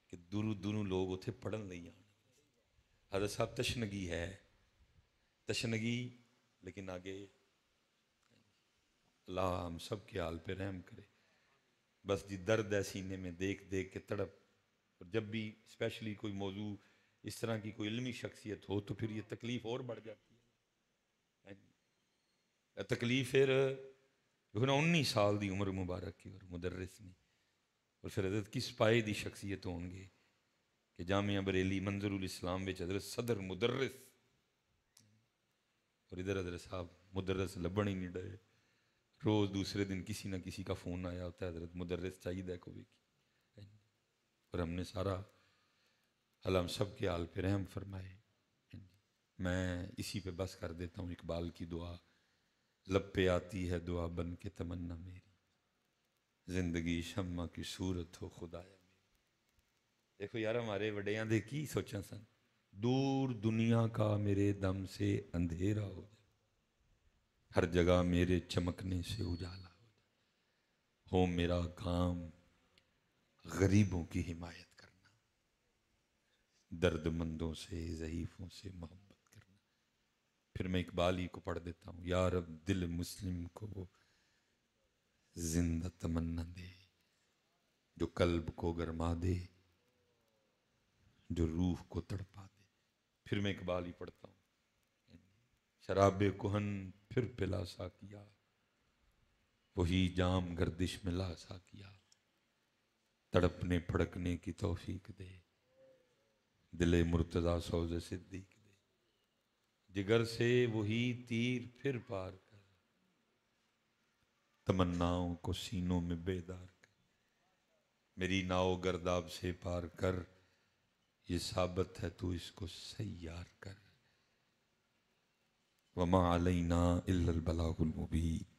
کہ دوروں دوروں لوگ اتنے پڑھن لئی آن۔ حضرت صاحب تشنگی ہے، تشنگی، لیکن آگے اللہ ہم سب کے حال پہ رحم کرے، بس جی درد ہے سینے میں دیکھ دیکھ کے تڑپ، اور جب بھی اسپیشلی کوئی موضوع اس طرح کی کوئی علمی شخصیت ہو تو پھر یہ تکلیف اور بڑھ جاتی ہے۔ تکلیف پھر 19 سال دی عمر مبارک کی، اور مدرس نے، اور پھر حضرت کس پائے دی شخصیت ہون گے کہ جامعہ بریلی منظر الاسلام میں حضرت صدر مدرس، اور ادھر حضرت صاحب مدرس لبن ہی نہیں ڈے، روز دوسرے دن کسی نہ کسی کا فون آیا ہوتا ہے حضرت مدرس چاہیے کوئی کی، اور ہم نے سارا اللہ ہم سب کے حال پہ رحم فرمائے۔ میں اسی پہ بس کر دیتا ہوں، اقبال کی دعا، لب پہ آتی ہے دعا بن کے تمنا میری، زندگی شمع کی صورت ہو خدایا میری۔ دیکھو یار ہمارے وڈیاں دے کی سوچاں سن، دور دنیا کا میرے دم سے اندھیرا ہو جائے، ہر جگہ میرے چمکنے سے اجالا ہو میرا کام غریبوں کی حمایت کرنا، درد مندوں سے ضعیفوں سے محبت کرنا۔ پھر میں اقبال ہی کو پڑھ دیتا ہوں، یا رب دل مسلم کو وہ زندہ تمنا دے، جو قلب کو گرما دے، جو روح کو تڑپا دے۔ پھر میں اقبال ہی پڑھتا ہوں، شراب کہن پھر پلا سا کیا، وہی جام گردش میں لا سا کیا، تڑپنے پھڑکنے کی توفیق دے، دل مرتضیٰ سوز صدیق دے، جگر سے وہی تیر پھر پار کر، تمناؤں کو سینوں میں بیدار کر، میری ناؤ گرداب سے پار کر، یہ ثابت ہے تو اس کو سیار کر، وما علینا الا البلاغ المبین۔